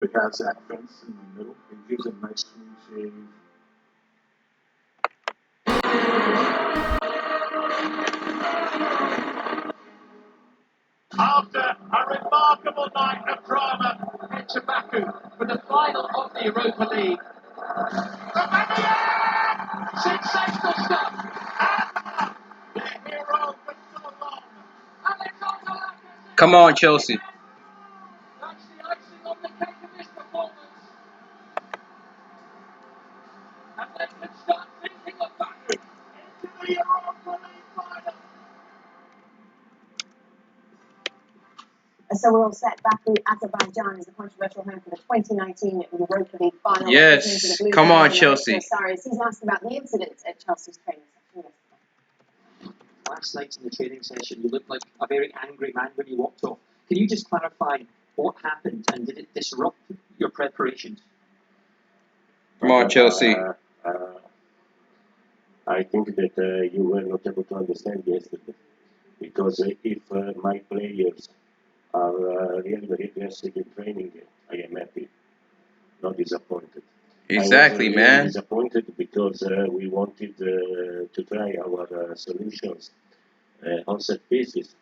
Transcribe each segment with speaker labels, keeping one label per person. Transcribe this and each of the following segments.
Speaker 1: It has that fence in the middle. It gives a nice smooth shave.
Speaker 2: After a remarkable night of drama in Baku for the final of the Europa League. Romania! Sensational stuff! And the hero for so long.
Speaker 3: Come on, Chelsea.
Speaker 2: That's the icing on the cake of this performance. And they can start thinking of Baku into the Europa League final.
Speaker 4: So we're all set. Baku, Azerbaijan is the controversial home for the 2019 Europa League final.
Speaker 3: Yes. Come on, Chelsea.
Speaker 4: He's asked about the incident at Chelsea's training session yesterday.
Speaker 5: Last night in the training session, you looked like a very angry man when you walked off. Can you just clarify what happened and did it disrupt your preparations?
Speaker 3: Come on, Chelsea.
Speaker 1: I think that you were not able to understand yesterday. Because if my players are really very aggressive in training, I am happy, not disappointed.
Speaker 3: Exactly,
Speaker 1: I was
Speaker 3: man.
Speaker 1: disappointed because we wanted to try our solutions on set pieces.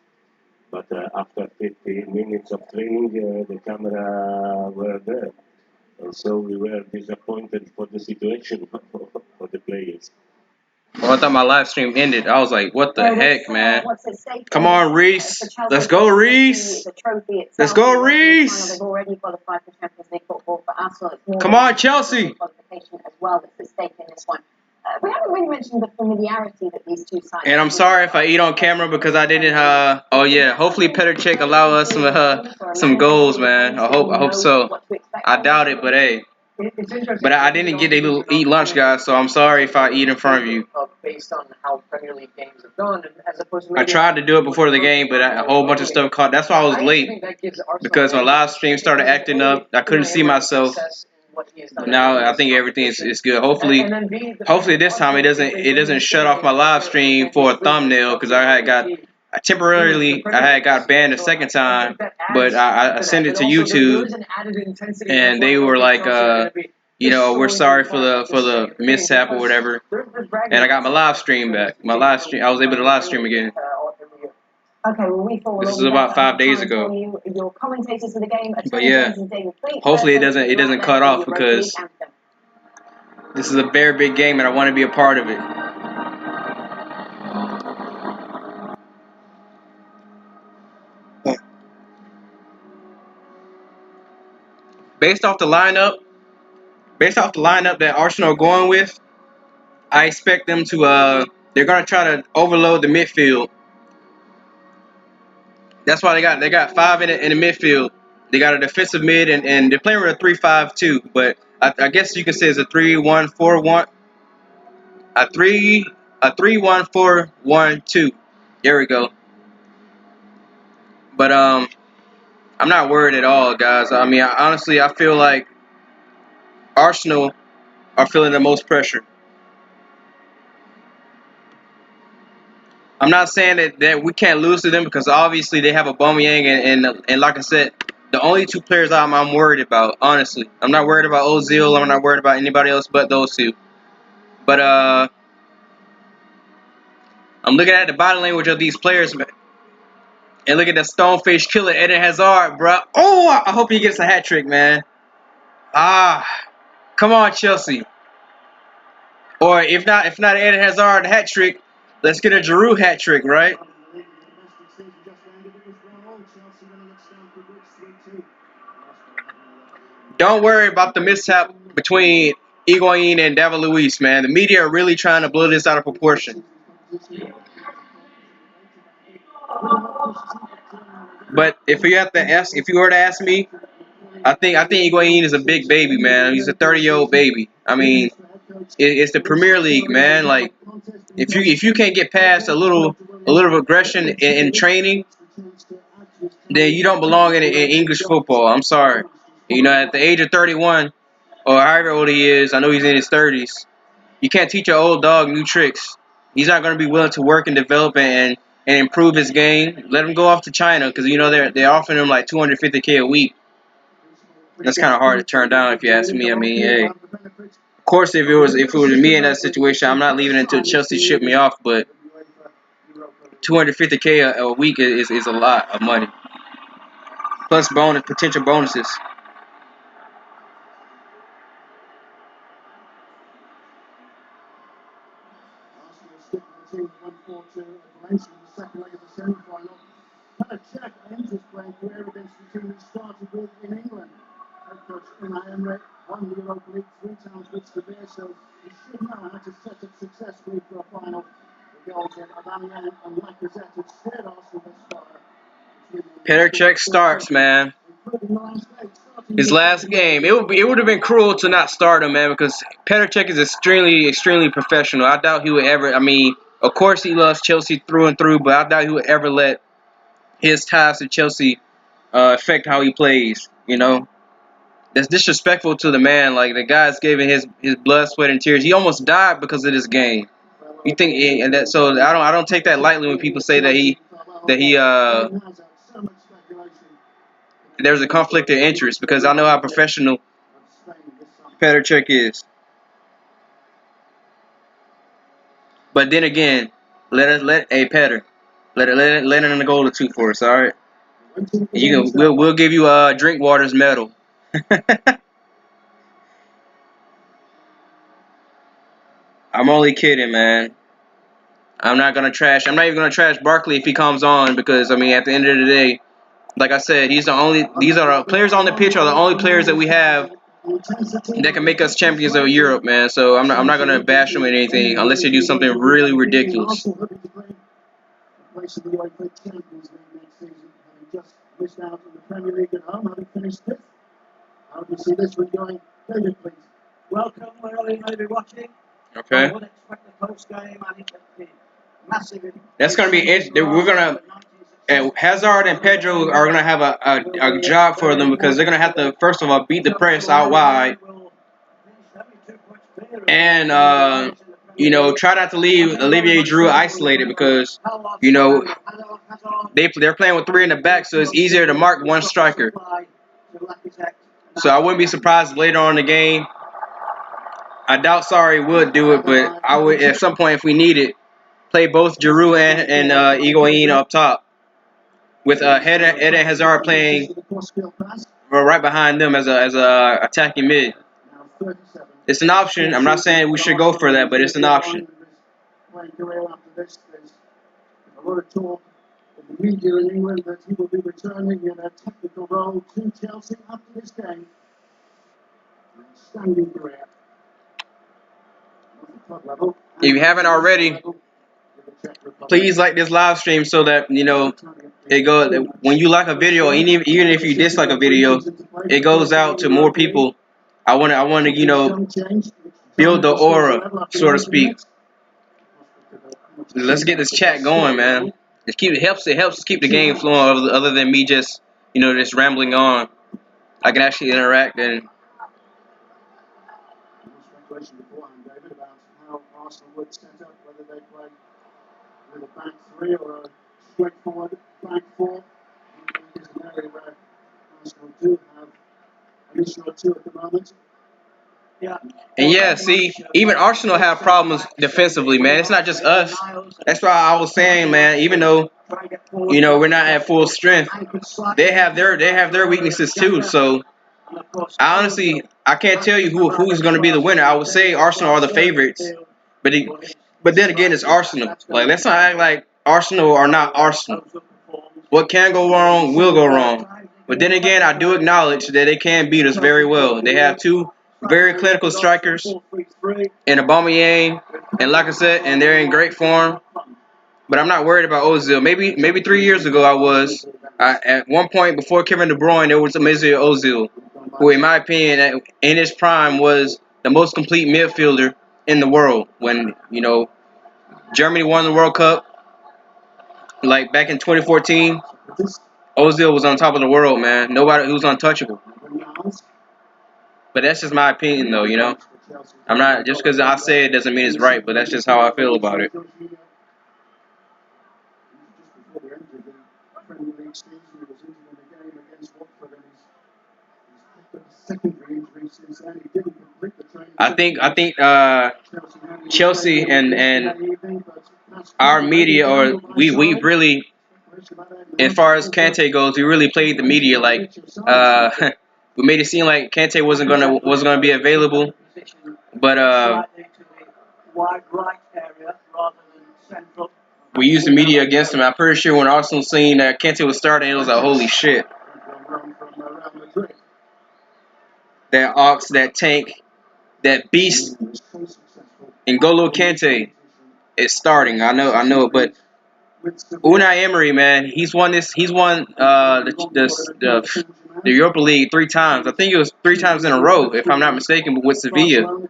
Speaker 1: But after 15 minutes of training, the camera were there. And so we were disappointed for the situation for the players.
Speaker 3: Oh, I thought my live stream ended. I was like, what the heck, man? Come on, Reese. Let's go, Reese. Let's go, Reese. Come on, Chelsea.
Speaker 4: We haven't really mentioned the familiarity that these two sides.
Speaker 3: And I'm sorry if I eat on camera because I didn't. Oh yeah. Hopefully, Petr Cech allow us some goals, man. I hope so. I doubt it, but hey. But I didn't get a little eat lunch, guys. So I'm sorry if I eat in front of you.
Speaker 2: Based on how Premier League games have gone, as opposed to
Speaker 3: I tried to do it before the game, but a whole bunch of stuff caught. That's why I was late because my live stream started acting up. I couldn't see myself. Now I think everything is good. Hopefully this time it doesn't shut off my live stream for a thumbnail because I had got banned a second time, but I sent it to YouTube and they were like, we're sorry for the mishap or whatever, and I got my live stream back. I was able to live stream again.
Speaker 4: Okay, well,
Speaker 3: This is about 5 days ago.
Speaker 4: Your commentators for the game,
Speaker 3: but yeah, hopefully it doesn't cut off because this is a very big game and I want to be a part of it. Based off the lineup that Arsenal are going with, I expect them to they're gonna try to overload the midfield. That's why they got five in the midfield. They got a defensive mid and they're playing with a 3-5-2, but I guess you can say it's a 3-1-4-1, a 3-1-4-1-2. There we go. But I'm not worried at all, guys. I mean, honestly, I feel like Arsenal are feeling the most pressure. I'm not saying that we can't lose to them because obviously they have a Aubameyang and like I said, the only two players I'm worried about, honestly. I'm not worried about Ozil. I'm not worried about anybody else but those two. But I'm looking at the body language of these players, man. And look at that stone-faced killer, Eden Hazard, bro. Oh, I hope he gets a hat trick, man. Come on, Chelsea. Or if not Eden Hazard hat trick, let's get a Giroud hat trick, right? Don't worry about the mishap between Higuain and David Luiz, man. The media are really trying to blow this out of proportion. But if you were to ask me, I think Higuain is a big baby, man. He's a 30-year-old baby. I mean, it's the Premier League, man. Like, if you can't get past a little aggression in training, then you don't belong in English football. I'm sorry. At the age of 31 or however old he is, I know he's in his 30s. You can't teach an old dog new tricks. He's not going to be willing to work and develop and improve his game. Let him go off to China because they're offering him like $250K a week. That's kind of hard to turn down if you ask me. I mean, hey, of course, if it was me in that situation, I'm not leaving until Chelsea shipped me off. But 250K a week is a lot of money, plus potential bonuses.
Speaker 2: Won the Europa League 3 times with Sevilla, so he should know how to set up successfully for a final. The goals in Aubameyang and Lacazette have steered Arsenal this far.
Speaker 3: Petr Cech starts, man. His last game. It would have been cruel to not start him, man, because Petr Cech is extremely professional. I doubt he would ever. I mean, of course he loves Chelsea through and through, but I doubt he would ever let his ties to Chelsea affect how he plays. You know, that's disrespectful to the man. Like, the guy's giving his blood, sweat, and tears. He almost died because of this game. You think, and that, so I don't take that lightly when people say that he there's a conflict of interest, because I know how professional Petr Cech is. But then again, let Petr let it in the goal or two for us, all right? We'll give you a Drinkwater's medal. I'm only kidding, man. I'm not even gonna trash Barkley if he comes on, because I mean, at the end of the day, like I said, these are the players on the pitch are the only players that we have that can make us champions of Europe, man. So I'm not gonna bash them in anything unless they do something really ridiculous.
Speaker 2: How do you see this one going? David, please. Welcome, wherever you may be watching.
Speaker 3: Okay.
Speaker 2: I would expect the post game and it to be massive.
Speaker 3: That's gonna be it. We're gonna. Hazard and Pedro are gonna have a job for them, because they're gonna have to, first of all, beat the press out wide, and try not to leave Olivier Giroud isolated, because they're playing with 3 in the back, so it's easier to mark one striker. So I wouldn't be surprised if later on in the game. I doubt Sarri would do it, but I would, at some point, if we need it, play both Giroud and Higuain up top, with Eden Hazard playing right behind them as a attacking mid. It's an option. I'm not saying we should go for that, but it's an option.
Speaker 2: A lot of talk in the media in England that he will be returning in a technical role to Chelsea after this game. Standing career.
Speaker 3: If you haven't already, please like this live stream so that it goes. When you like a video, even if you dislike a video, it goes out to more people. I want to build the aura, so to speak. Let's get this chat going, man. It helps keep the game flowing. Other than me just just rambling on, I can actually interact and.
Speaker 2: David, about how Arsenal would set up, whether they play with a back 3 or a straightforward back 4. It's an area where Arsenal do have an issue or two at the moment.
Speaker 3: And yeah, see, even Arsenal have problems defensively, man. It's not just us. That's why I was saying, man, even though we're not at full strength, they have their weaknesses too. So I can't tell you who's going to be the winner. I would say Arsenal are the favorites, but then again, it's Arsenal. Like, let's not act like Arsenal are not Arsenal. What can go wrong will go wrong. But then again, I do acknowledge that they can beat us very well. They have 2 very clinical strikers in Aubameyang and Lacazette, and they're in great form. But I'm not worried about Ozil. Maybe 3 years ago I was. At one point before Kevin De Bruyne, there was Mesut Ozil, who, in my opinion, in his prime, was the most complete midfielder in the world. When Germany won the World Cup, like back in 2014, Ozil was on top of the world, man. Nobody was untouchable. But that's just my opinion, though. I'm not, just because I say it doesn't mean it's right, but that's just how I feel about it. I think Chelsea and our media, or we really, as far as Kante goes, we really played the media like we made it seem like Kante wasn't gonna be available, but we used the media against him. I'm pretty sure when Arsenal seen that Kante was starting, it was like, holy shit, that ox, that tank, that beast, N'Golo Kante is starting. I know, but Unai Emery, man, he's won the Europa League 3 times. I think it was 3 times in a row, if I'm not mistaken, but with Sevilla.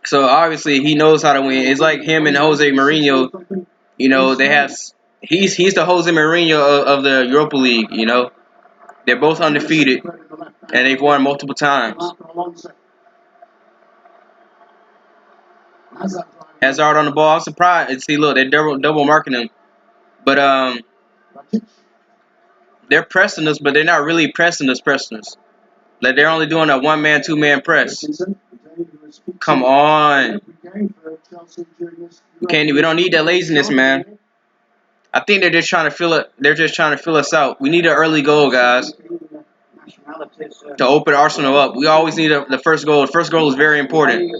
Speaker 3: So obviously he knows how to win. It's like him and Jose Mourinho. You know, he's the Jose Mourinho of the Europa League. You know, they're both undefeated and they've won multiple times. Hazard on the ball. I'm surprised. See, look, they're double marking him, but they're pressing us, but they're not really pressing us. Like they're only doing a 1-man, 2-man press. Come on, we don't need that laziness, man. I think they're just trying to fill it. They're just trying to fill us out. We need an early goal, guys, to open Arsenal up. We always need the first goal. The first goal is very important.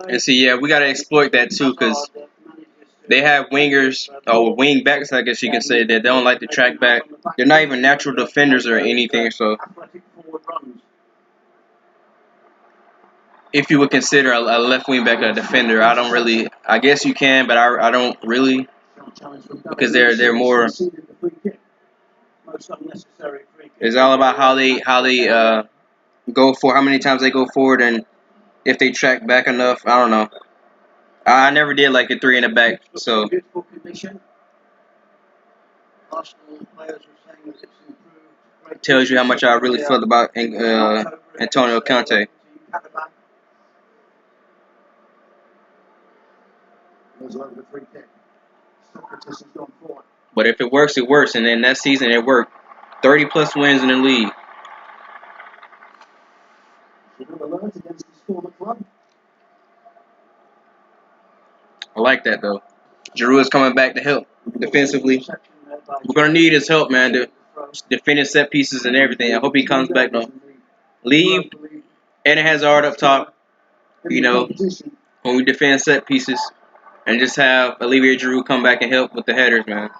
Speaker 3: And see, yeah, we got to exploit that too, because they have wingers, or wing backs, I guess you can say, that they don't like to track back. They're not even natural defenders or anything, so if you would consider a left wing back a defender, I guess you can, but I don't really, because they're more. It's all about how they go for, how many times they go forward, and if they track back enough. I don't know. I never did like a 3 in the back, so tells you how much I really felt about Antonio Conte. But if it works, it works, and then that season it worked. 30+ wins in the league. I like that though. Giroud is coming back to help defensively. We're gonna need his help, man, to defending set pieces and everything. I hope he comes back though. Leave Eden Hazard up top, you know, when we defend set pieces, and just have Olivier Giroud come back and help with the headers, man.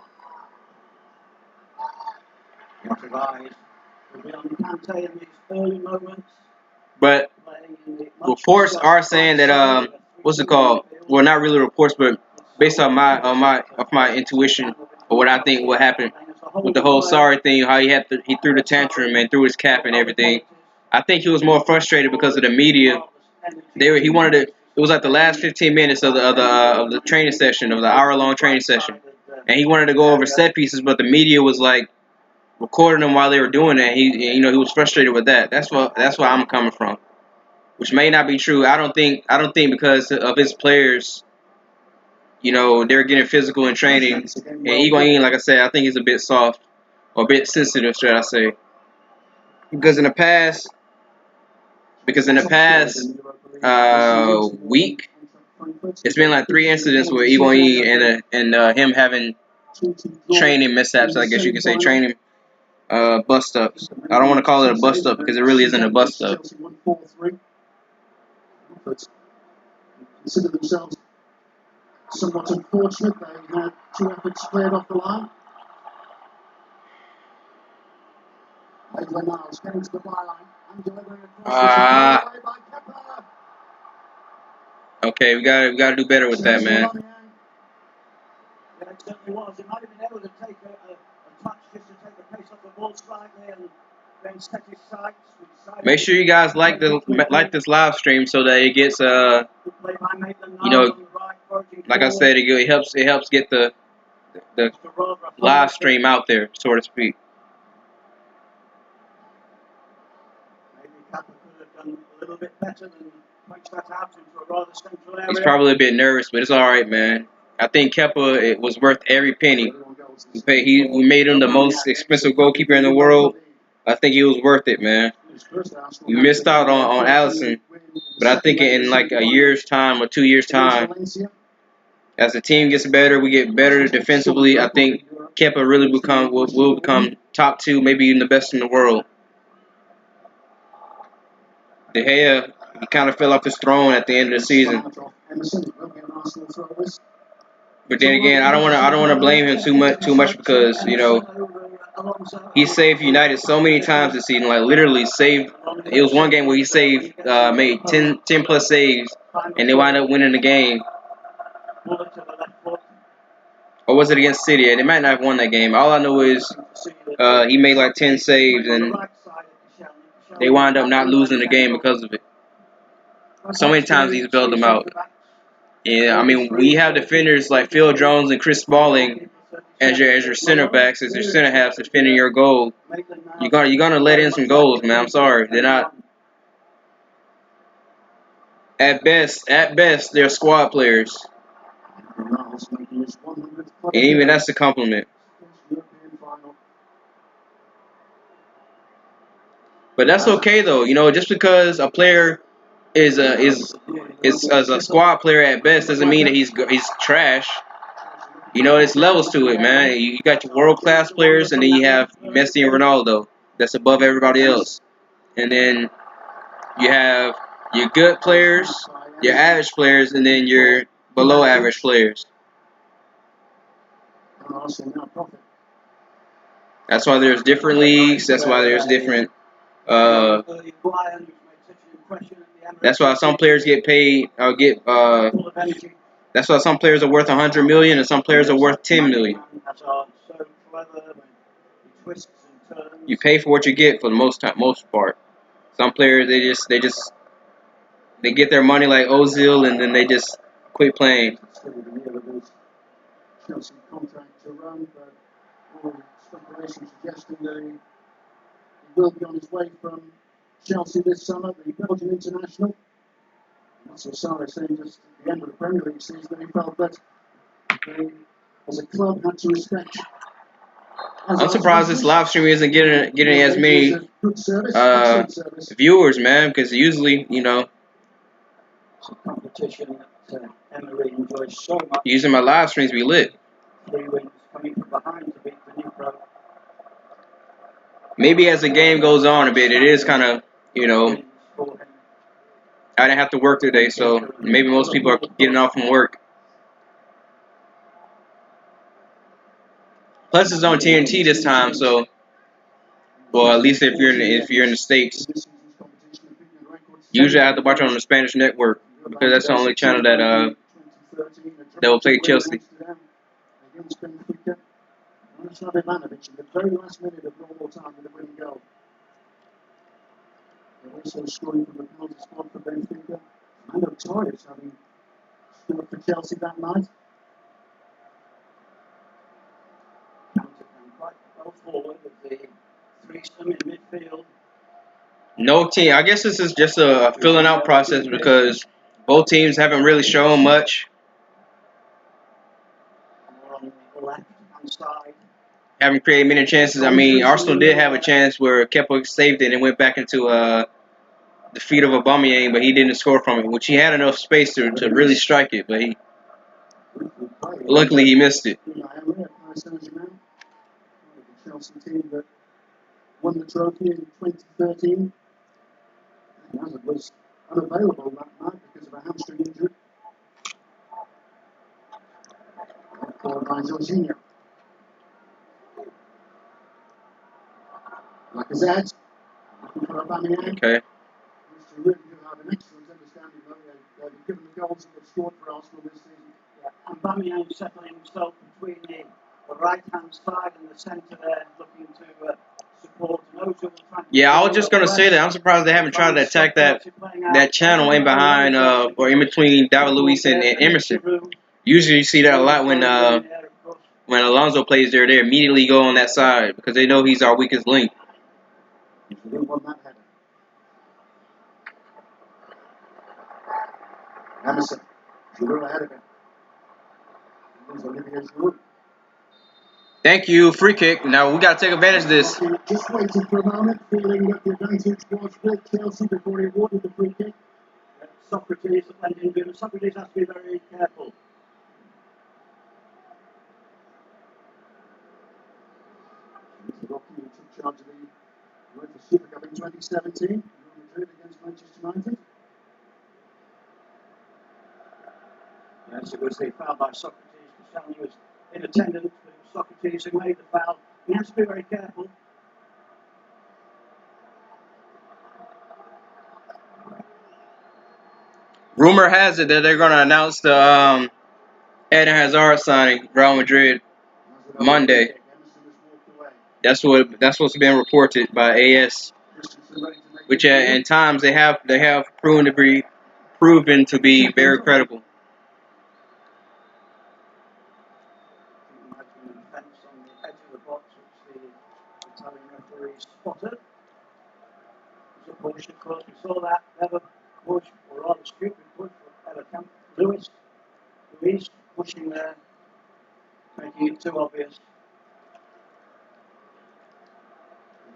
Speaker 3: But reports are saying that what's it called? Well, not really reports, but based on my intuition or what I think what happened with the whole sorry thing, how he threw the tantrum and threw his cap and everything. I think he was more frustrated because of the media. He wanted to. It was like the last 15 minutes of the training session, of the hour-long training session, and he wanted to go over set pieces, but the media was like recording them while they were doing it. He was frustrated with that. That's why I'm coming from, which may not be true. I don't think because of his players, they're getting physical in training. And Higuain, like I said, I think he's a bit soft, or a bit sensitive, should I say? Because in the past week, it's been like 3 incidents with Higuain and him having training mishaps. I guess you could say training bust ups. I don't want to call it a bust up because it really isn't a bust up. Okay, we gotta do better with that, man.
Speaker 2: Yeah, it certainly was. He might have been able to take a touch just to take the pace off the ball slightly and then set his sights.
Speaker 3: Make sure you guys like this live stream so that it gets you know, like I said, it helps get the live stream out there, so to speak.
Speaker 2: Maybe Kappa could have done a little bit better than punch that out into a rather central area.
Speaker 3: He's probably a bit nervous, but it's all right, man. I think Kepa, it was worth every penny. We made him the most expensive goalkeeper in the world. I think he was worth it, man. We missed out on Allison, but I think in like a year's time or 2 years' time, as the team gets better, we get better defensively. I think Kepa really will become top 2, maybe even the best in the world. De Gea, he kind of fell off his throne at the end of the season. But then again, I don't want to blame him too much because, you know, he saved United so many times this season. Like literally saved. It was one game where he made 10 plus saves, and they wound up winning the game. Or was it against City? And they might not have won that game. All I know is he made like 10 saves, and they wound up not losing the game because of it. So many times he's bailed them out. Yeah, I mean, when you have defenders like Phil Jones and Chris Smalling as your center backs, as your center halves defending your goal, you're gonna let in some goals, man. I'm sorry, they're not. At best, they're squad players, and even that's a compliment. But that's okay though, you know, just because a player is as a squad player at best doesn't mean that he's trash. You know, there's levels to it, man. You got your world class players, and then you have Messi and Ronaldo that's above everybody else, and then you have your good players, your average players, and then your below average players. That's why there's different leagues. That's why there's different. That's why some players get paid or get. That's why some players are worth 100 million and some players are worth 10 million. You pay for what you get for the most part. Some players they get their money like Ozil and then they just quit playing.
Speaker 2: Chelsea contract to run, but all speculation suggesting that he will be on his way from Chelsea this summer, the Belgian international. That's what Sarah saying just at the end of the Premier League season, he felt that they, as a club, had to respect.
Speaker 3: I'm surprised this live stream isn't getting as many viewers, man, because usually, you know,
Speaker 2: competition that Emery enjoys so much.
Speaker 3: Using my live streams be lit.
Speaker 2: 3 wins coming from behind to beat the new pro.
Speaker 3: Maybe as the game goes on a bit, it is kind of, you know, I didn't have to work today, so maybe most people are getting off from work. Plus, it's on TNT this time, so, well, at least if you're in the States. Usually, I have to watch it on the Spanish network because that's the only channel that will play Chelsea.
Speaker 2: The very last minute of normal time with the winning goal. They're also scoring from the penalty spot for Benfica. I know Torres having scored for Chelsea that night. Counted them quite well forward with the threesome in midfield.
Speaker 3: No team. I guess this is just a filling out process because both teams haven't really shown much.
Speaker 2: On the left hand side.
Speaker 3: Haven't created many chances. I mean, Arsenal did have a chance where Kepa saved it and went back into the feet of Aubameyang, but he didn't score from it, which he had enough space to really strike it, but luckily he missed it.
Speaker 2: The Chelsea team that won the trophy in 2013. Hazard was unavailable that night because of a hamstring injury. Followed by Jorginho. Lacazette. Looking for Aubameyang.
Speaker 3: Okay.
Speaker 2: Really do have an excellent understanding of given the goals that they've scored for Arsenal this season. Yeah, and Aubameyang settling himself between the right-hand side and the centre there, looking to support. And Ozil will try and
Speaker 3: Yeah, I was just gonna say that. I'm surprised they haven't tried to attack that channel in behind or in between David Luiz and Emerson. Usually you see that a lot when Alonso plays there. They immediately go on that side because they know he's our weakest link.
Speaker 2: Emerson, Giroud ahead of him. Olivier Giroud.
Speaker 3: Thank you, free kick. Now we got to take advantage of this.
Speaker 2: Just waiting for a moment, feeling that the advantage was with Chelsea before he awarded the free kick. Socrates went into him. Socrates has to be very careful. Rocky took charge of the UEFA Super Cup in 2017, Real Madrid against Manchester United. Yes, it was the foul by Socrates. Cristiano was in attendance, but it was Socrates who made the foul. He has to be very careful.
Speaker 3: Rumor has it that they're going to announce the Eden Hazard signing Real Madrid Monday. That's what's been reported by AS. Which at times they have proven to be very credible.
Speaker 2: Push, of course, we saw that never push, or rather stupid push for Luis pushing there, making it too obvious.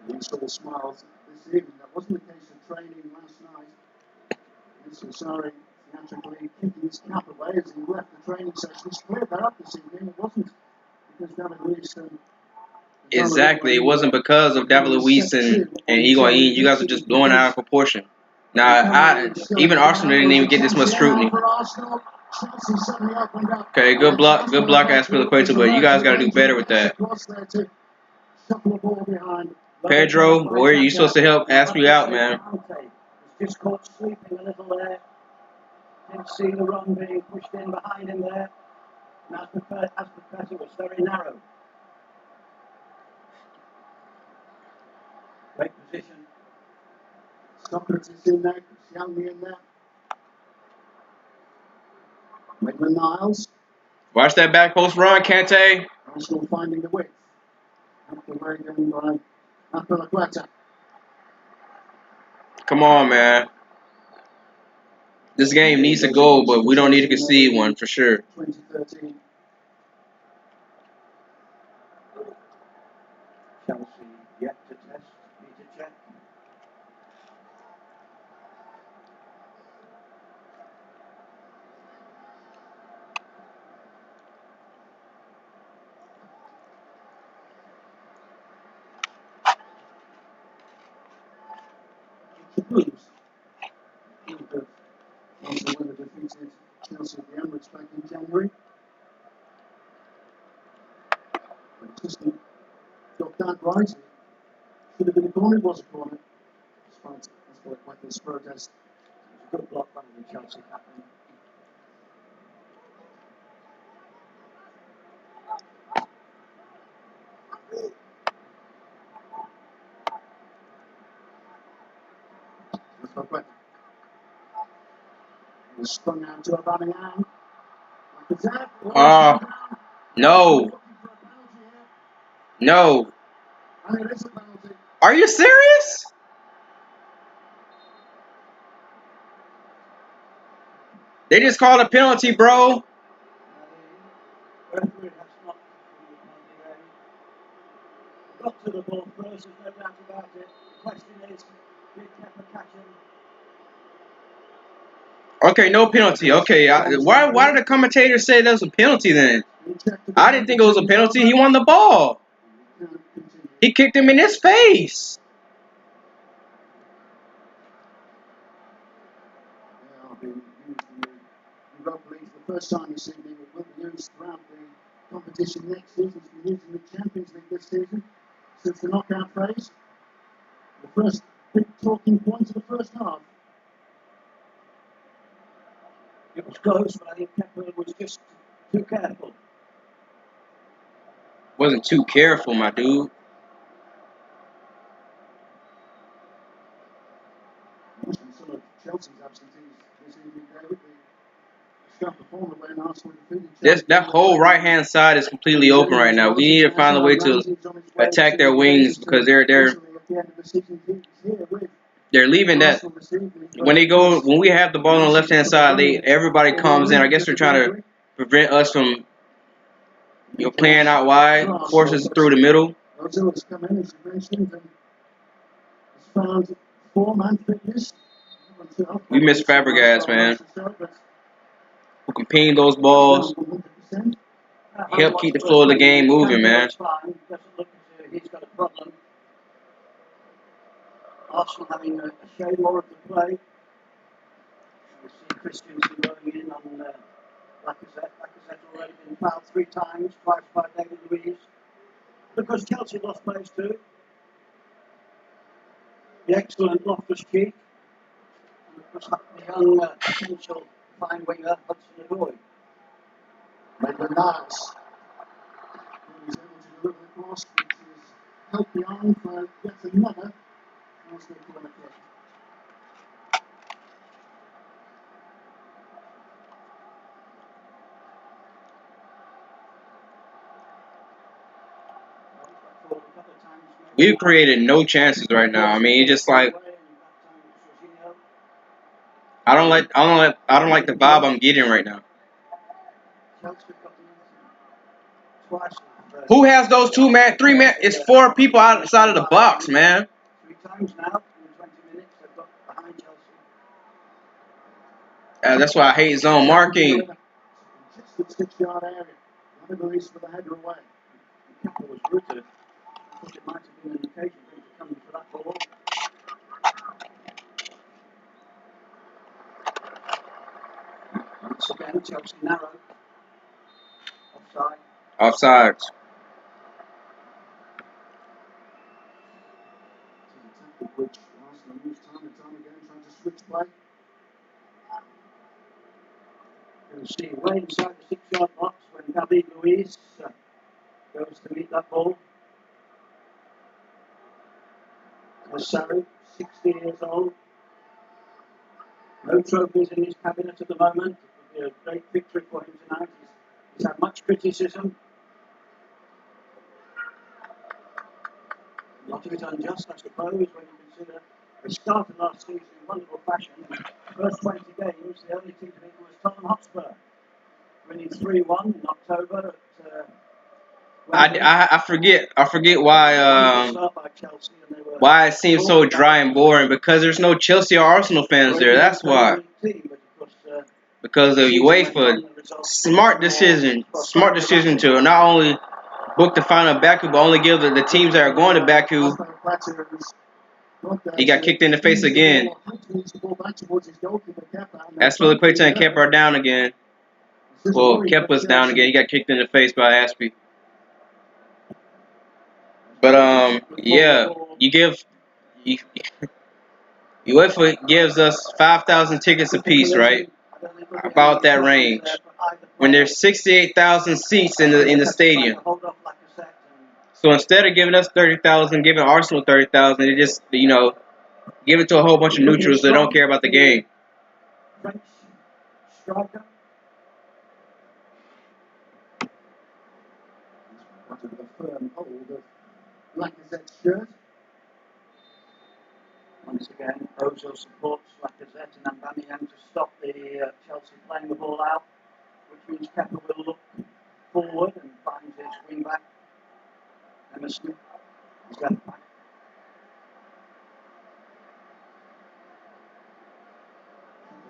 Speaker 2: We saw smiles this evening. That wasn't the case of training last night. Sorry, theatrically kicking his cap away as he left the training session. He's cleared that up this evening. It wasn't because David Luiz
Speaker 3: Exactly, it wasn't because of David Luiz and Higuain. You guys are just blowing out of proportion. Now, even Arsenal didn't even get this much scrutiny. Okay, good block, Aspilicueta, but you guys got to do better with that. Pedro, where are you supposed to help Aspie out, man?
Speaker 2: Just caught sleeping a little there. Didn't see the run being pushed in behind him there. And Aspilicueta was very narrow. Great position. Socrates in there, Youngly in there. Maitland-Niles.
Speaker 3: Watch that back post run, Kante.
Speaker 2: Arsenal finding the width. Up the way going by Aspilicueta.
Speaker 3: Come on, man. This game needs a goal, but we don't need to concede one for sure.
Speaker 2: 2013. Chelsea yet to test, need to check. The Blues. Arsenal would have defeated Chelsea at the Emirates back in January. But just got that right. Should have been a corner, it was a corner. Despite Aspilicueta's protest. It was a good block by the Chelsea captain. Aspilicueta. He was sprung out to Aubameyang.
Speaker 3: No. No.
Speaker 2: And it is a penalty.
Speaker 3: Are you serious? They just called a penalty, bro.
Speaker 2: Got to the ball first, there's no doubt about it. The question is, did Kepa catch him?
Speaker 3: Okay, no penalty. Okay, why did the commentator say that was a penalty then? I didn't think it was a penalty. He won the ball. He kicked him in his face.
Speaker 2: Europa League for the first time this evening. It will be used throughout the competition next season. It's been used in the Champions League this season since the knockout phase. The first big talking point of the first half. close, but I think Kepa was just too careful.
Speaker 3: Wasn't too careful, my dude.
Speaker 2: Some of Chelsea's absentees this evening, David. The strong performer when Arsenal defeated
Speaker 3: That whole right hand side is completely open right now. We need to find a way to attack their wings because they're leaving that when we have the ball on the left hand side, everybody comes in. I guess they're trying to prevent us from playing out wide, forces through the middle.
Speaker 2: Ozil's come in, as you mentioned, and has found form fitness.
Speaker 3: We miss Fabregas, man. Who can ping those balls, help keep the flow of the game moving, man.
Speaker 2: He's got a problem. Arsenal having a shade more of the play. We see Christensen going in on Lacazette. Lacazette's already been fouled 3 times, twice by David Luiz. Because Chelsea lost players too. The excellent Loftus-Cheek. And of course, the young potential fine winger Hudson-Odoi. Maitland Niles. He's able to deliver the cross, which is healthy on for yet another Arsenal corner kick.
Speaker 3: We've created no chances right now. I mean, it's just like I don't like the vibe I'm getting right now. Who has those 3 men? It's 4 people outside of the box, man.
Speaker 2: 3 times now in 20 minutes they've got behind Chelsea.
Speaker 3: That's why I hate zone marking.
Speaker 2: Just at 6-yard area. Release with the header away. The keeper was rooted. I thought it might have been an occasion for him to come for that ball. Once again, Chelsea narrow. Offside.
Speaker 3: Offsides.
Speaker 2: Which Arsenal use time and time again trying to switch play. You'll see way inside the 6-yard box when David Luiz goes to meet that ball. Sarri, 60 years old. No trophies in his cabinet at the moment. It would be a great victory for him tonight. He's had much criticism. A lot of it unjust, I suppose, when you consider they started last season in wonderful fashion. First 20 games, the only team to beat was Tottenham Hotspur, winning 3-1 in October.
Speaker 3: I forget why it seems so dry and boring, because there's no Chelsea or Arsenal fans there. That's why. Because of UEFA, smart decision to not only book the final Baku, but only give the teams that are going to Baku. He got kicked in the face again. Aspilicueta and Kepa are down again. Well, Kepa's down again. He got kicked in the face by Aspi. But yeah, UEFA gives us 5,000 tickets apiece, right? About that range. When there's 68,000 seats in the stadium. So instead of giving us 30,000, giving Arsenal 30,000, they just give it to a whole bunch of neutrals that don't care about the game.
Speaker 2: French striker. Wanted a firm hold of Lacazette's shirt. Once again, Ozil supports Lacazette and Aubameyang to stop the Chelsea playing the ball out, which means Kepa will look forward and find his wing back, Emerson, his left back.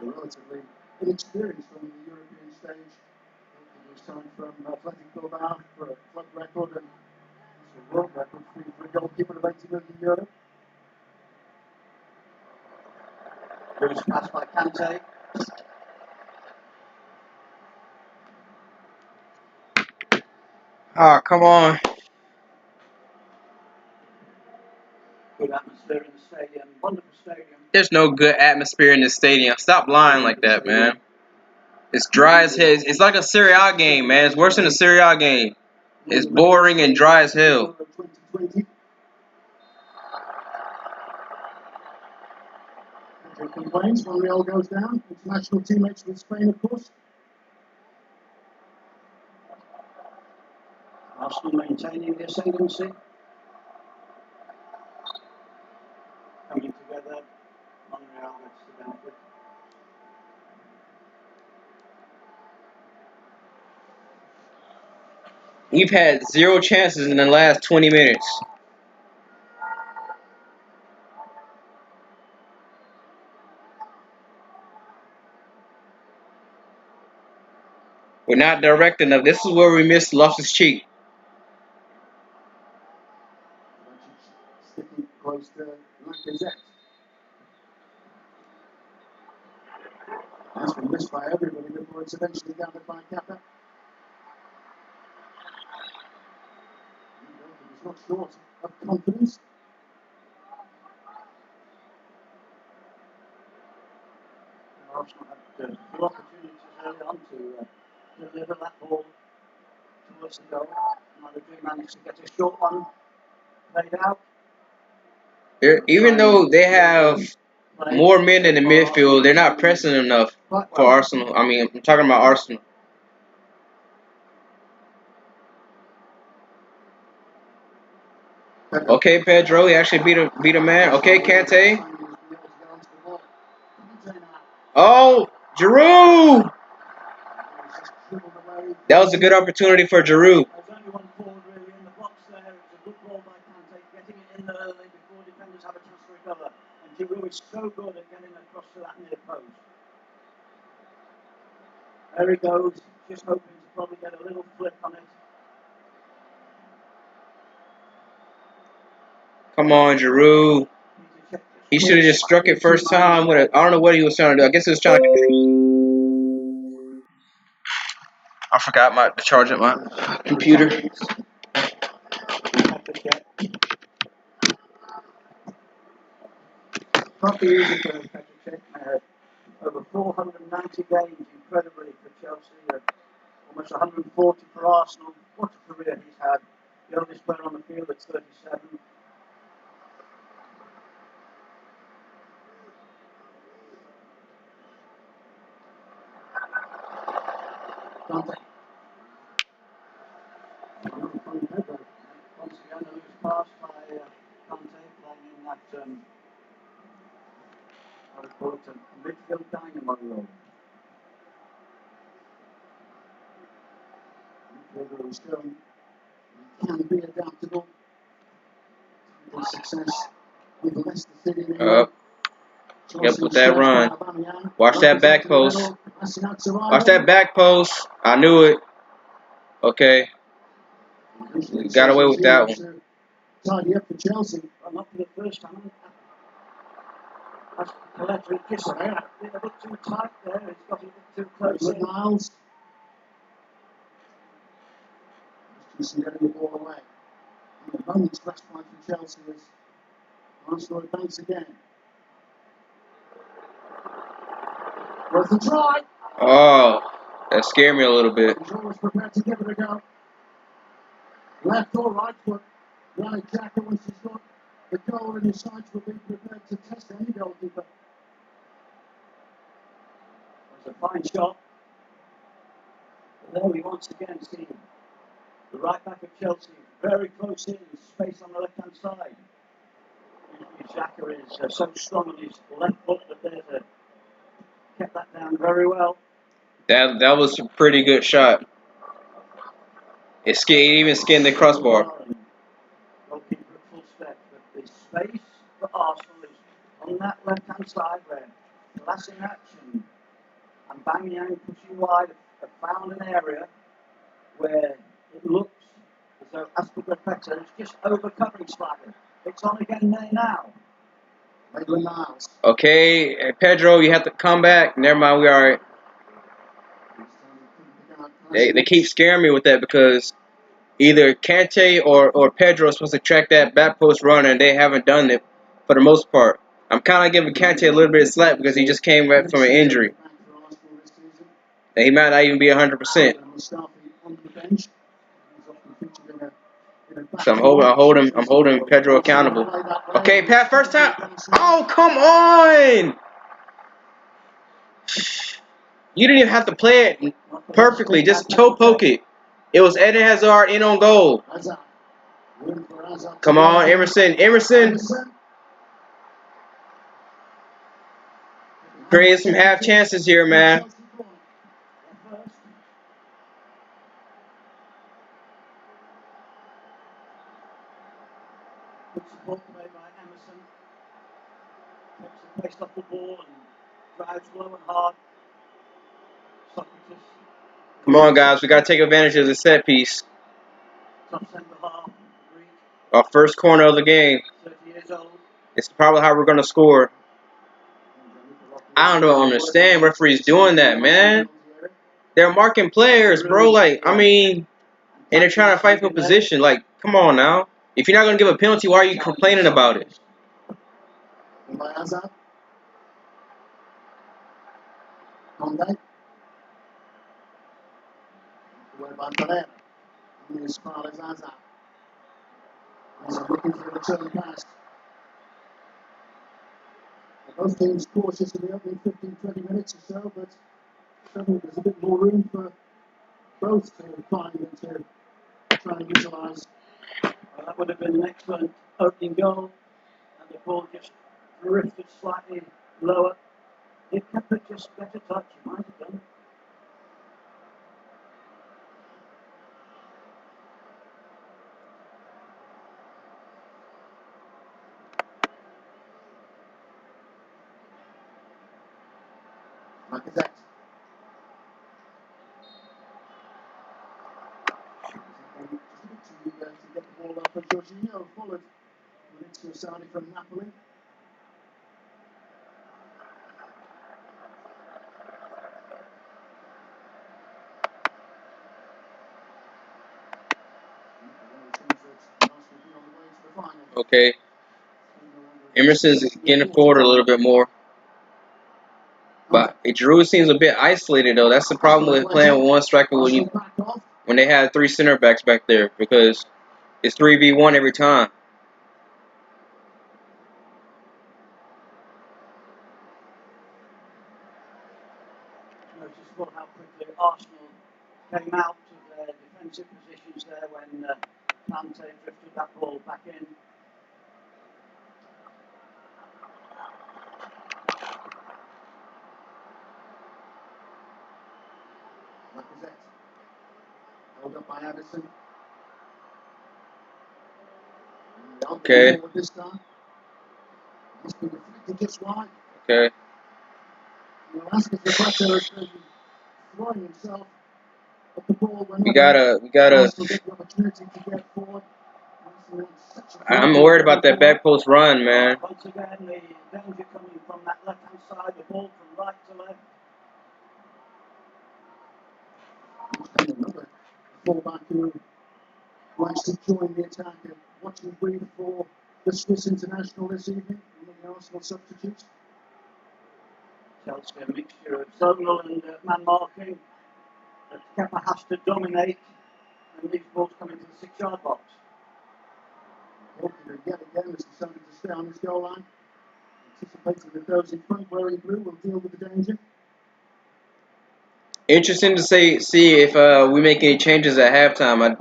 Speaker 2: Relatively inexperienced on the European stage. He's coming from Athletic Bilbao for a club record and a world record for a goalkeeper of 80 million euro. Loose pass by Kante.
Speaker 3: Oh, come on.
Speaker 2: Good atmosphere in the stadium. Wonderful stadium.
Speaker 3: There's no good atmosphere in the stadium. Stop lying like that, man. It's dry as hell. It's like a Serie A game, man. It's worse than a Serie A game. It's boring and dry as hell.
Speaker 2: 2020. Pedro complains when Real goes down. International teammates with Spain, of course.
Speaker 6: Arsenal maintaining the ascendancy. Coming together. Montreal gets the benefit.
Speaker 3: We've had 0 chances in the last 20 minutes. We're not direct enough. This is where we missed Loftus Cheek.
Speaker 2: Sticking close to Lacazette. That's been missed by everybody before it's eventually gathered by Kappa. He's not short of confidence.
Speaker 6: Arsenal had a few opportunities early on to deliver that ball towards the goal. Madrid managed to get a short one played out.
Speaker 3: Even though they have more men in the midfield, they're not pressing enough for Arsenal. I mean, I'm talking about Arsenal. Okay, Pedro, he actually beat a man. Okay, Kante. Oh, Giroud! That was a good opportunity for Giroud.
Speaker 6: There's only one forward really in the box there. It's a good ball by Kante, getting it in there early before defenders have a chance to recover. And Giroud is so good at getting across to that near post. There he goes, just hoping to probably get a little flip on it.
Speaker 3: Come on, Giroud. He should have just struck it first time. I don't know what he was trying to do. I guess he was trying to. I forgot to charge up my computer.
Speaker 6: Proper easy for Petr Cech. Over 490 games, incredibly, for Chelsea. Almost 140 for Arsenal. What a career he's had. The oldest player on the field at 37. Kante. Once again, a loose pass by Kante, playing in that, what I call it, a midfield dynamo role.
Speaker 2: Midfielder who's shown he can be adaptable. With success with Leicester City.
Speaker 3: Yep, with that run. Watch that back post. Watch that back post. I knew it. Okay. We got away with that one.
Speaker 2: Tidy up for Chelsea.
Speaker 6: Well, not for the first time. That's electric kiss there. A bit too tight there. He's got it a bit too close in.
Speaker 2: Miles. Just getting the ball away. And the moment's respite for Chelsea as Arsenal advance again. Worth a try.
Speaker 3: Oh, that scared me a little bit.
Speaker 2: He's always prepared to give it a go. Left or right foot. Granit Xhaka, once he's got the goal in his sights, will be prepared to test any goalkeeper.
Speaker 6: It's a fine shot. But there we once again see the right back of Chelsea very close in, space on the left hand side. Xhaka is so strong on his left foot that there's kept that down very well.
Speaker 3: That was a pretty good shot. It even skinned the crossbar.
Speaker 6: Goalkeeper at full step, but the space for Arsenal is on that left hand side where Glass in action and Bang Yang pushing wide have found an area where it looks as though Azpilicueta is just overcovering slightly. It's on again there now.
Speaker 3: Okay, Pedro, you have to come back. Never mind, we alright. They keep scaring me with that because either Kante or Pedro is supposed to track that back post run, and they haven't done it for the most part. I'm kind of giving Kante a little bit of slack because he just came back from an injury. And he might not even be 100%. So I'm holding Pedro accountable. Okay, Pat, first time. Oh, come on! You didn't even have to play it perfectly. Just toe poke it. It was Eden Hazard in on goal. Come on, Emerson. Creating some half chances here, man.
Speaker 6: Good support made by Emerson. Takes the pace off the ball and drives low and hard. Socrates.
Speaker 3: Come on, guys. We got to take advantage of the set piece.
Speaker 6: Top centre half. Greek.
Speaker 3: Our first corner of the game.
Speaker 6: 30 years old.
Speaker 3: It's probably how we're going to score. I don't understand referees doing that, man. They're marking players, bro. Like, I mean, and they're trying to fight for position. Like, come on now. If you're not going to give a penalty, why are you complaining about it?
Speaker 6: Looking for a return pass. Both teams cautious in the opening 15-20 minutes or so, but suddenly there's a bit more room for both to find and to try and utilise. That would have been an excellent opening goal, and the ball just drifted slightly lower. If kept it just better touch, he might have done. Like that. To get the ball up, and Jorginho followed Maurizio Sarri from Napoli.
Speaker 3: Okay. Emerson's getting forward a little bit more. But Giroud seems a bit isolated, though. That's the problem with playing with one striker when they have three center backs back there, because it's 3v1 every time.
Speaker 6: Notice how quickly Arsenal came out of their defensive positions there when Kante drifted that ball back in. Lacazette. Held up by Addison.
Speaker 3: Okay.
Speaker 6: This time. He's been deflected just wide.
Speaker 3: Okay.
Speaker 6: Velasquez has been throwing himself at the ball when
Speaker 3: We gotta.
Speaker 6: get the opportunity to get forward.
Speaker 3: I'm worried about that back post run, man.
Speaker 6: Once again, the danger coming from that left-hand side, the ball from right to left. Another fullback who likes to join the attack and watching breathe for the Swiss international this evening, one of the Arsenal substitutes. Chelsea, a mixture of zonal and man marking. Kepa has to dominate, and these balls come into the 6-yard box. Hopefully, yet again, as he's starting to stay on his goal line, anticipating that those in front wearing blue will deal with the danger.
Speaker 3: Interesting to see if we make any changes at halftime.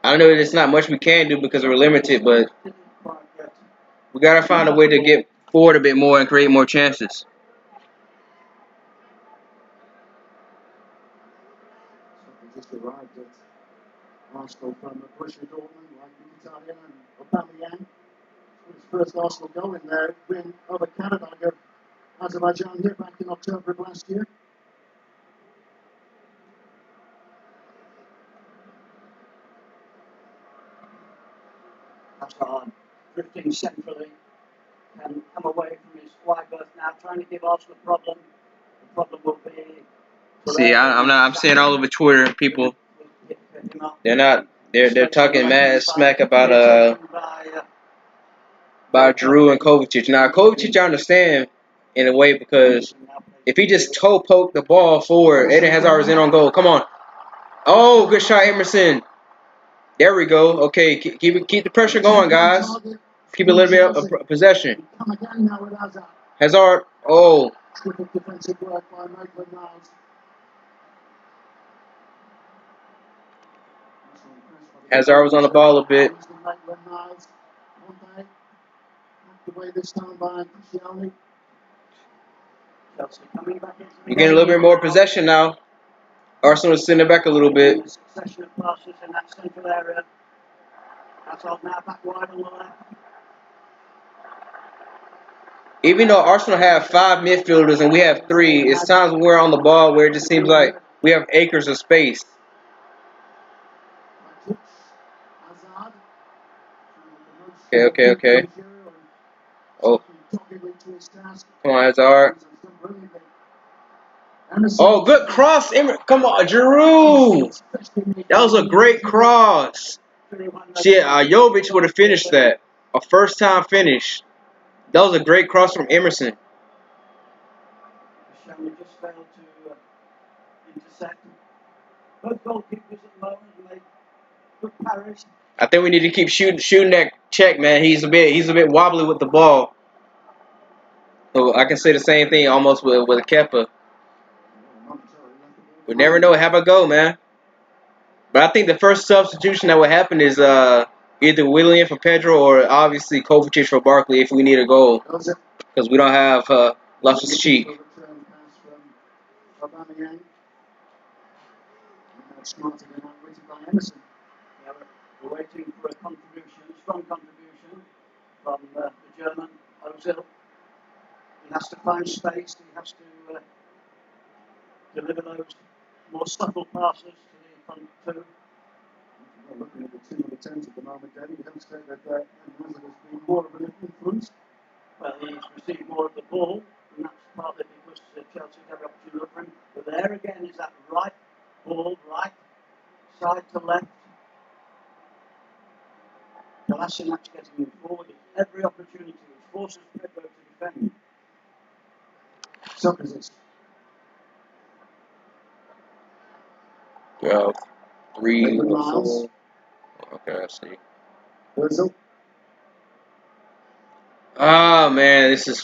Speaker 3: I know there's not much we can do because we're limited, but we gotta find a way to get forward a bit more and create more chances.
Speaker 6: Just arrived at Arsenal from Borussia Dortmund, like the Italian and Aubameyang. His first Arsenal goal in their win over Canada against Azerbaijan here back in October of last year. Hazard drifting centrally can come away from his wide berth now, trying to give Arsenal a problem. The problem will be.
Speaker 3: See, I'm seeing all over Twitter people. They're talking mad smack about Giroud and Kovacic. Now Kovacic I understand in a way because If he just toe poked the ball forward, Eden Hazard is in on goal. Come on. Oh, good shot, Emerson. There we go. Okay, keep the pressure going, guys. Keep a little bit of possession. Hazard. Oh. Hazard was on the ball a bit. You're getting a little bit more possession now. Arsenal is sending it back a little bit.
Speaker 6: Succession of passes in that central area. Hazard now back wide on the left.
Speaker 3: Even though Arsenal have 5 midfielders and we have 3, it's times when we're on the ball where it just seems like we have acres of space. Okay. Oh. Come on, Hazard. Oh, good cross. Come on, Giroud. That was a great cross. Shit, Jovic would have finished that. A first-time finish. That was a great cross from Emerson.
Speaker 6: Shelby just failed to intercept. Both goalkeepers at the moment made good parries.
Speaker 3: I think we need to keep shooting that check, man. He's a bit wobbly with the ball. So I can say the same thing almost with Kepa. We never know. Have a go, man. But I think the first substitution that would happen is either Willian for Pedro or obviously Kovacic for Barkley if we need a goal. Because we don't have Loftus-Cheek.
Speaker 6: We're waiting for a strong contribution from the German Ozil. He has to find space. He has to deliver those more subtle passes to the front two. Looking at the team of the 10s at the moment, Danny, you don't say that Ozil has been more of an influence. Well, he's received more of the ball, and that's partly because Chelsea have opportunity for him. But there again is that right ball, right side to left. Kolasinac's getting him forward at every opportunity, which forces Pedro to defend. Socrates.
Speaker 3: 12, 3, 4. Okay, I see.
Speaker 6: Ozil.
Speaker 3: Oh, man, this is...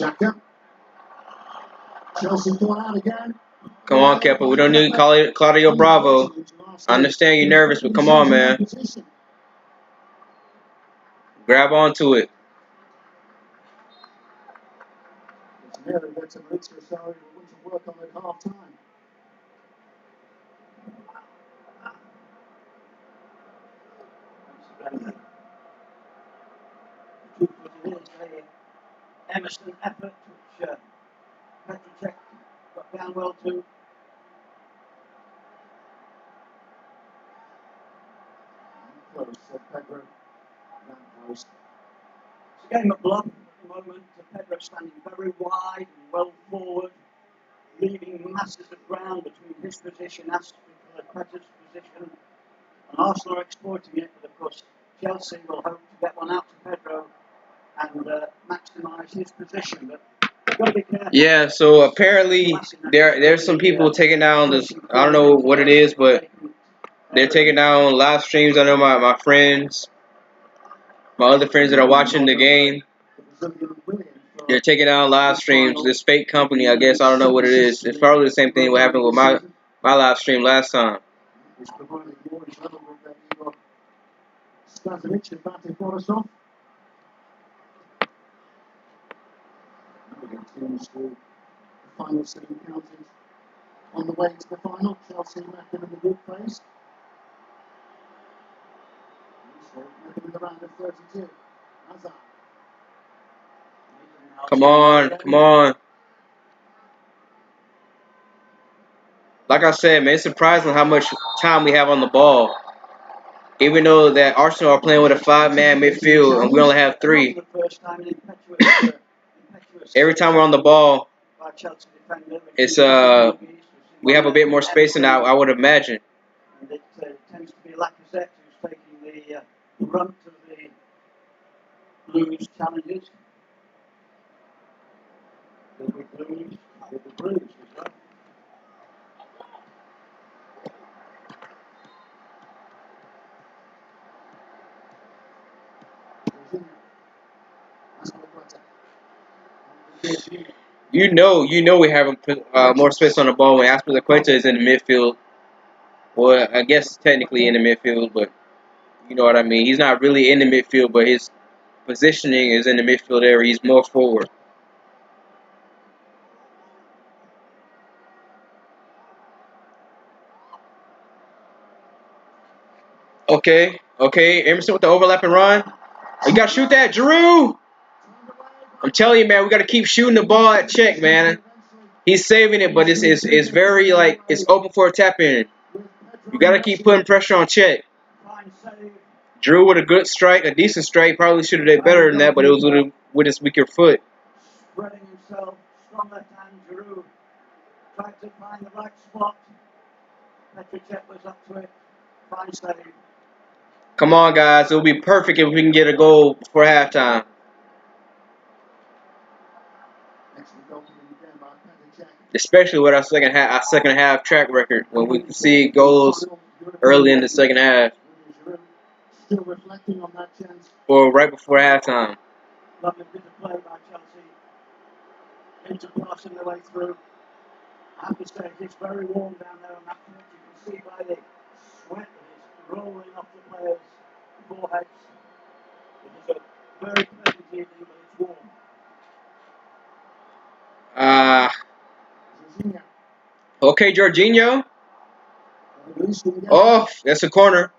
Speaker 6: Chelsea pull out again.
Speaker 3: Come on, Kepa. We don't need Claudio Bravo. I understand you're nervous, but come on, man. Grab onto it.
Speaker 6: Emerson effort, which Petrocek got down well to. Close, Pedro. Close. It's a game of bluff at the moment. Pedro standing very wide and well forward, leaving masses of ground between his position and Pedro's position. And Arsenal are exploiting it, but of course Chelsea will hope to get one out to Pedro and maximise his position. But you've got to be careful.
Speaker 3: Yeah, so apparently there's some people taking down this. I don't know what it is, but they're taking down live streams. I know my friends, my other friends that are watching the game, they're taking down live streams. This fake company, I guess. I don't know what it is. It's probably the same thing what happened with my live stream last time.
Speaker 6: Final 7 counted on the way to the final. Chelsea back in the group phase. Back in the round of 32. Hazard.
Speaker 3: Come on. Like I said, man, it's surprising how much time we have on the ball. Even though that Arsenal are playing with a 5-man midfield and we only have 3. Every time we're on the ball, it's we have a bit more space than I would imagine.
Speaker 6: And it tends to be Lacazette who's taking the brunt of the Blues challenges. The Blues He'll be bruised as well.
Speaker 3: You know we have more space on the ball when Aspilicueta is in the midfield. Well, I guess technically in the midfield, but you know what I mean. He's not really in the midfield, but his positioning is in the midfield area. He's more forward. Okay, Emerson with the overlapping run. You gotta shoot that, Drew. I'm telling you, man, we gotta keep shooting the ball at check, man. He's saving it, but it's very like it's open for a tap in. You gotta keep putting pressure on check.
Speaker 6: Fine save.
Speaker 3: Drew with a good strike, a decent strike. Probably should have did better than that, but it was with his weaker foot.
Speaker 6: Spreading himself. Strong left hand, Giroud. Tried to find the right spot. Petricek was up to it. Fine save.
Speaker 3: Come on, guys. It'll be perfect if we can get a goal before halftime. Especially with our second half track record, when we can see goals early in the second half
Speaker 6: Still reflecting on that chance.
Speaker 3: or right before halftime.
Speaker 6: Lovely bit of play by Chelsea. Into passing the way through. I have to say, it's very warm down there on that pitch. You can see by the sweat that is rolling off the players' foreheads. It is a very pleasant evening, but it's warm.
Speaker 3: Okay, Jorginho. Oh, that's a corner.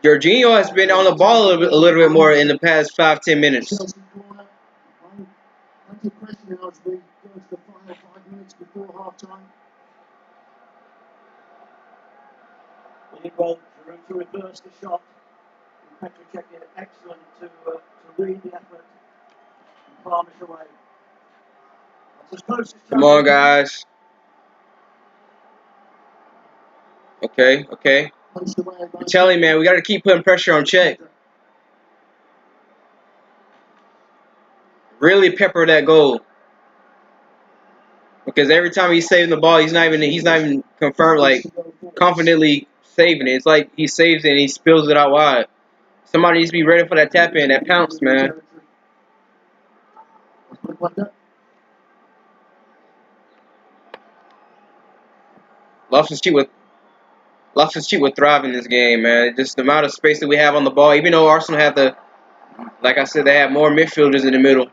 Speaker 3: Jorginho has been on the ball a little bit more in the past 5-10 minutes.
Speaker 6: Chelsea corner. Plenty of pressure now as we go to the final 5 minutes before half time. Really well, Giroud to reverse the shot. And Petricek did excellent to read the effort and palm it away. That's as close as
Speaker 3: Come on, guys. Okay. I'm telling you, man, we got to keep putting pressure on check. Really pepper that goal. Because every time he's saving the ball, he's not even confirmed like confidently saving it. It's like he saves it and he spills it out wide. Somebody needs to be ready for that tap in, that pounce, man. Loftus-Cheek would thrive in this game, man. Just the amount of space that we have on the ball. Even though Arsenal have like I said, they have more midfielders in the middle.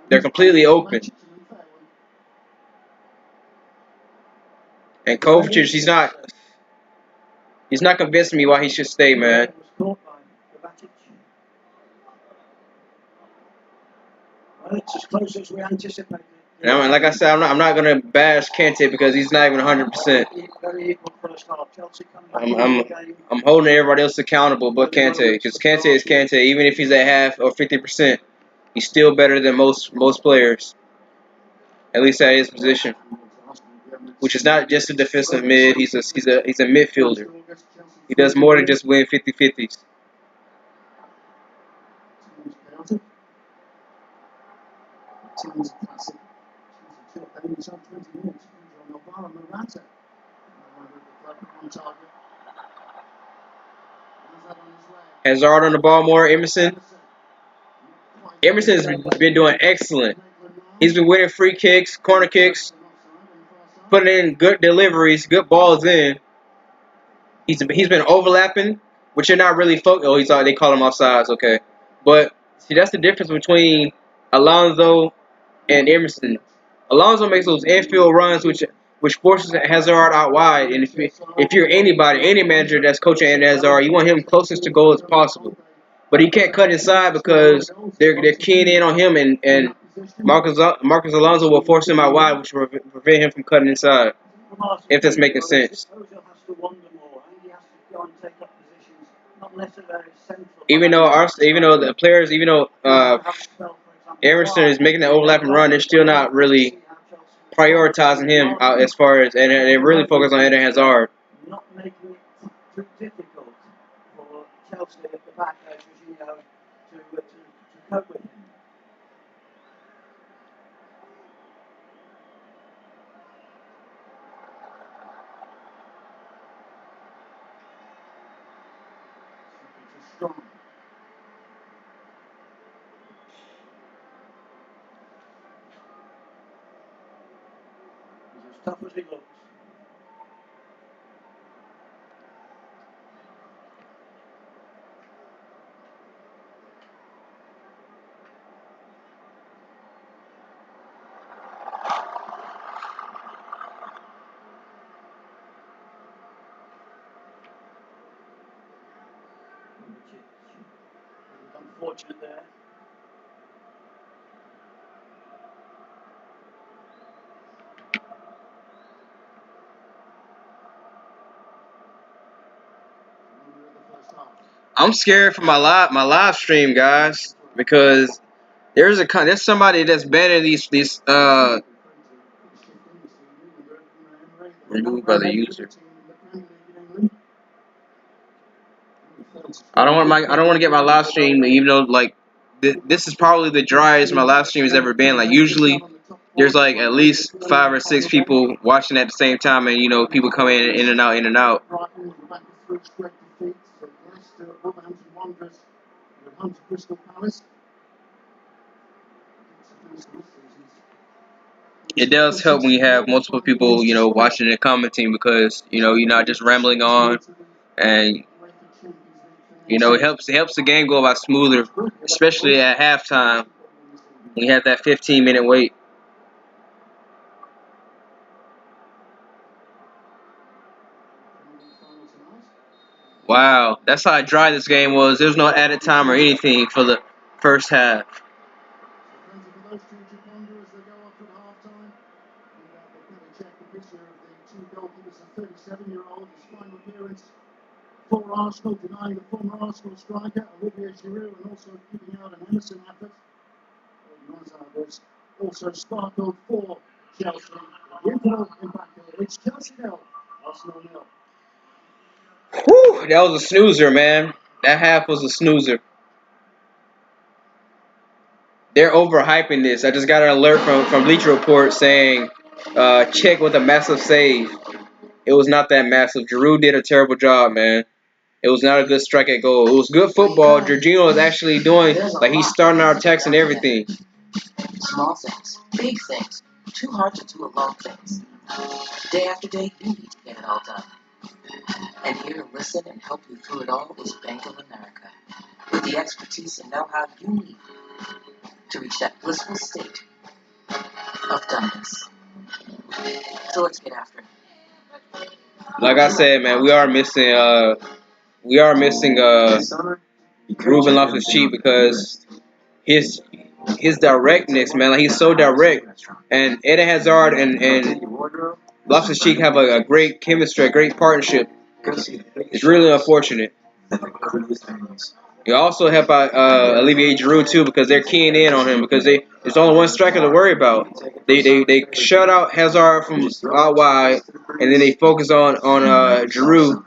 Speaker 3: They're completely open. And Kovacic, he's not convincing me why he should stay, man.
Speaker 6: Well, it's as close as we anticipated.
Speaker 3: And like I said, I'm not gonna bash Kante because he's not even 100%.
Speaker 6: Very equal first half. Chelsea coming back
Speaker 3: I'm
Speaker 6: the game.
Speaker 3: I'm holding everybody else accountable, but Kante, because Kante is Kante. Even if he's at half or 50%, he's still better than most players, at least at his position, which is not just a defensive mid. He's a midfielder. He does more than just win 50-50s. Hazard on the ball more. Emerson has been doing excellent. He's been winning free kicks, corner kicks, putting in good deliveries, good balls in. He's been overlapping, which you're not really focused. Oh, they call him offsides, okay. But see, that's the difference between Alonso and Emerson. Alonso makes those infield runs, which forces Hazard out wide. And if you're any manager that's coaching Hazard, you want him closest to goal as possible. But he can't cut inside because they're keying in on him, and Marcus Alonso will force him out wide, which will prevent him from cutting inside. If that's making sense. Even though the players, Emerson is making the overlapping run, they're still not really prioritizing him out as far as, and they really focus on Eden Hazard.
Speaker 6: Not making it too difficult for Chelsea at the back, Jorginho, to cope with him. strong. He's as tough as he looks. Unfortunate there.
Speaker 3: I'm scared for my live stream, guys, because there's somebody that's banning these removed by the user. I don't want to get my live stream, even though like this is probably the driest my live stream has ever been. Like usually there's like at least 5 or 6 people watching at the same time, and you know people come in and out, in and out. It does help when you have multiple people, you know, watching and commenting, because you know you're not just rambling on, and you know it helps the game go a lot smoother, especially at halftime. We have that 15-minute wait. Wow, that's how dry this game was. There was no added time or anything for the first half.
Speaker 6: For Arsenal, denying the former Arsenal striker Olivier Giroud, and also keeping out an Emerson effort. There's also sparkled for Chelsea. The interval in back. It's Chelsea nil, Arsenal nil.
Speaker 3: Whew, that was a snoozer, man. That half was a snoozer. They're overhyping this. I just got an alert from Bleacher Report saying, check with a massive save. It was not that massive. Giroud did a terrible job, man. It was not a good strike at goal. It was good football. Jorginho is actually doing, like, he's starting our attacks and everything.
Speaker 7: Small things, big things, too hard to do alone things. Day after day, you need to get it all done. And here to listen and help you through it all is Bank of America, with the expertise and know-how you need to reach that blissful state of doneness. So let's get after it.
Speaker 3: Like I said, man, we are missing Ruben Loftus-Cheek, because his directness, man, like he's so direct, and Eden Hazard and Loftus-Cheek have a great chemistry, a great partnership. It's really unfortunate. You also help out Olivier Giroud too, because they're keying in on him, because there's only one striker to worry about. They shut out Hazard from out wide, and then they focus on Giroud,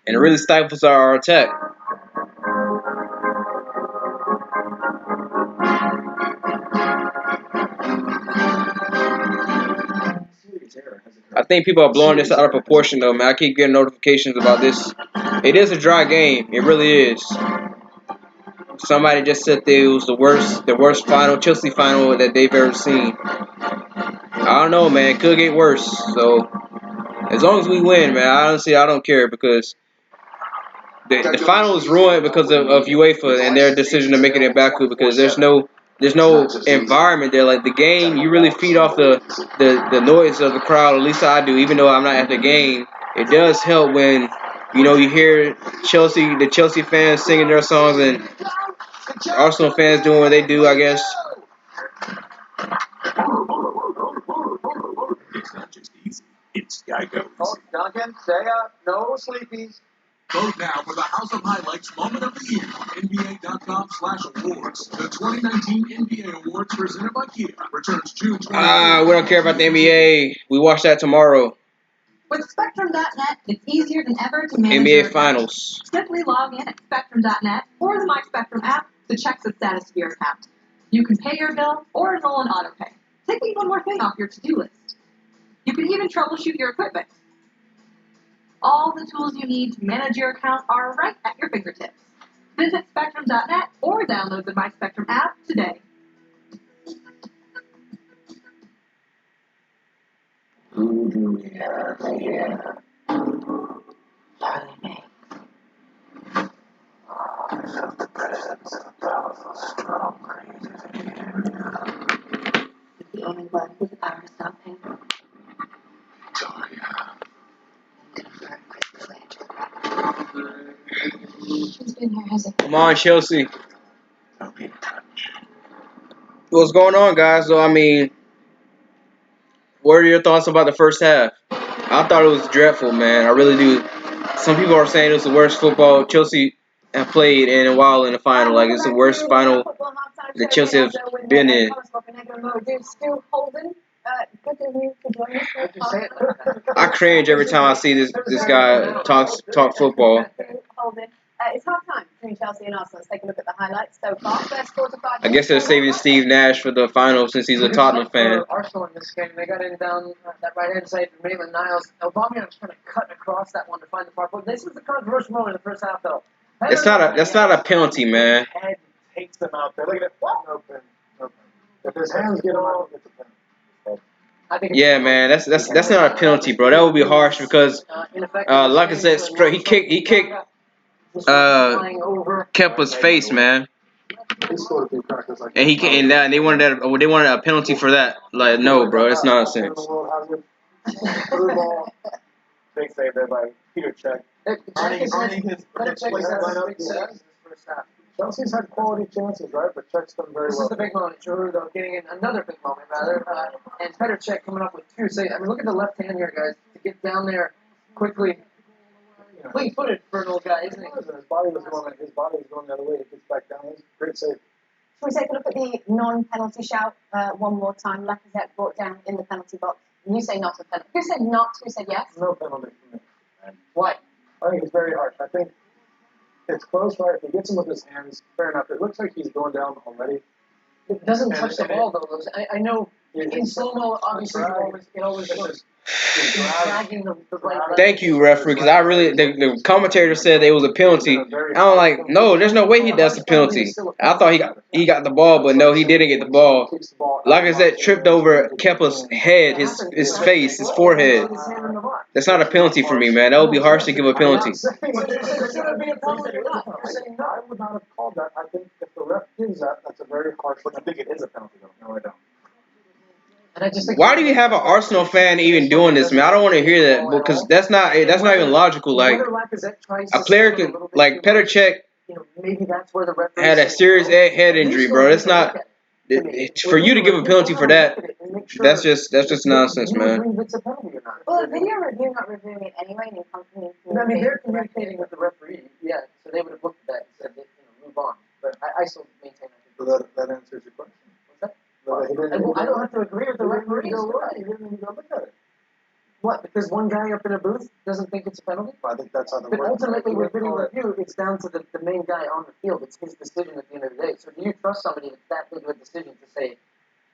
Speaker 3: and it really stifles our attack. I think people are blowing this out of proportion, though, man. I keep getting notifications about this. It is a dry game. It really is. Somebody just said that it was the worst final, Chelsea final that they've ever seen. I don't know, man. It could get worse. So as long as we win, man, honestly, I don't care, because the final is ruined because of UEFA and their decision to make it in Baku, because there's no environment there. Like the game, you really feed off the noise of the crowd. At least I do, even though I'm not at the game. It does help when you hear the Chelsea fans singing their songs, and Arsenal fans doing what they do, I guess.
Speaker 2: It's not just easy, it's Geico. Oh, Duncan, stay up. No sleepies. Vote now for the House of Highlights Moment of the Year on NBA.com/awards. The 2019 NBA Awards presented by Kia returns June 20th.
Speaker 3: We don't care about the NBA. We watch that tomorrow.
Speaker 4: With Spectrum.net, it's easier than ever to manage
Speaker 3: NBA
Speaker 4: your
Speaker 3: Finals.
Speaker 4: Simply log in at Spectrum.net or the My Spectrum app to check the status of your account. You can pay your bill or enroll in autopay, taking one more thing off your to-do list. You can even troubleshoot your equipment. All the tools you need to manage your account are right at your fingertips. Visit Spectrum.net or download the My Spectrum app today.
Speaker 7: Who do we have here? Charlie May. I felt the presence of a powerful, strong creature here. The only one with the power to stop pain. Victoria. Confirmed crystal She's been here, hasn't
Speaker 3: Come on, Chelsea.
Speaker 7: Don't be in touch.
Speaker 3: What's going on, guys? So, I mean, what are your thoughts about the first half? I thought it was dreadful, man. I really do. Some people are saying it was the worst football Chelsea have played in a while in the final. Like, it's the worst final that Chelsea has been in. I cringe every time I see this guy talk football.
Speaker 8: It's half time between Chelsea and Arsenal. Let's take a look at the highlights so far. First quarter, 5
Speaker 3: I guess they're saving Steve Nash for the final since he's a Tottenham fan.
Speaker 5: Arsenal in this game, they got in down that right hand side from Maitland-Niles. Aubameyang was trying to cut across that one to find the far post. This was the controversial moment in the first half, though.
Speaker 3: That's not a penalty, man.
Speaker 9: Head takes them out there. Look at it. Open. If his hands get him out, it's a penalty.
Speaker 3: Yeah, man, that's not a penalty, bro. That would be harsh because, like I said, he kicked Kepa's face, man,
Speaker 9: He scored a few crackers like
Speaker 3: and they wanted a penalty for that. Like, no, bro, that's nonsense.
Speaker 9: Through ball. Big save there by Peter Cech. Earning his first half. Chelsea's had quality chances, right? But Czech's done very well.
Speaker 5: This is the big moment, Giroud, though, getting in another big moment, rather. And Petr Cech coming up with 2 saves. I mean, look at the left hand here, guys, to get down there quickly. Fleet-footed for an old guy, isn't he?
Speaker 9: His body was going the other way. He gets back down. It's a great save.
Speaker 8: Shall we take a look at the non-penalty shout one more time? Lacazette brought down in the penalty box. You say not a penalty. Who said not? Who said yes?
Speaker 9: No penalty for me.
Speaker 8: Why?
Speaker 9: I think it's very harsh. I think it's close, right? If he gets him with his hands, fair enough. It looks like he's going down already.
Speaker 5: It doesn't touch the ball, though. I know in slow-mo, obviously, it always looks.
Speaker 3: Thank you, referee, because the commentator said it was a penalty. I'm like, no, there's no way that's a penalty. I thought he got the ball, but no, he didn't get the ball. Like I said, tripped over Kepa's head, his face, his forehead. That's not a penalty for me, man. That would be harsh to give a penalty.
Speaker 9: I would not have called that. I think if the ref gives that, that's a very harsh. But I think it is a penalty, though. No, I don't.
Speaker 5: And I just think
Speaker 3: why do you have an Arsenal fan even doing this, man? I don't want to hear that because that's not even logical. Like, a player could, like Petr Cech had a serious head injury, bro. It's not for you to give a penalty for that. That's just nonsense, man.
Speaker 8: Well, video review not reviewing it anyway, and
Speaker 5: I mean, they're communicating with the referee, yeah. So they would have looked at that and said, move on. But I still maintain
Speaker 9: that. That answers your question.
Speaker 5: I don't have to agree with the referee.
Speaker 9: He didn't even go look at it.
Speaker 5: What? Because one guy up in a booth doesn't think it's a penalty?
Speaker 9: I think that's how the.
Speaker 5: But ultimately, with video review, it's down to the main guy on the field. It's his decision at the end of the day. So do you trust somebody that's that big of a decision to say,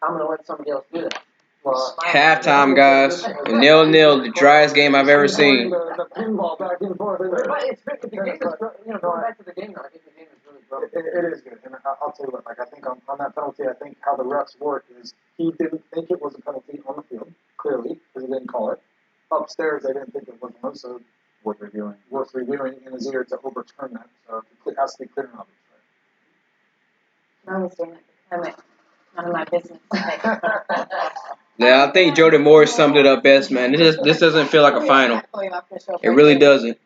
Speaker 5: I'm going to let somebody else do that?
Speaker 3: Halftime, guys. 0-0, the driest game I've ever seen.
Speaker 9: The pinball back and forth.
Speaker 5: But it's good. The game is, going back to the game now, I think the game is really broken.
Speaker 9: It is good. And I'll tell you what, like, I think on that penalty, I think how the refs work is he didn't think it was a penalty on the field, clearly, because he didn't call it. Upstairs, they didn't think it was one, so worth reviewing in his ear to overturn that. So it has to be clear and obvious, right?
Speaker 8: I understand that. None of my business.
Speaker 3: Yeah, I think Jordan Moore summed it up best, man. This doesn't feel like a final. It really doesn't.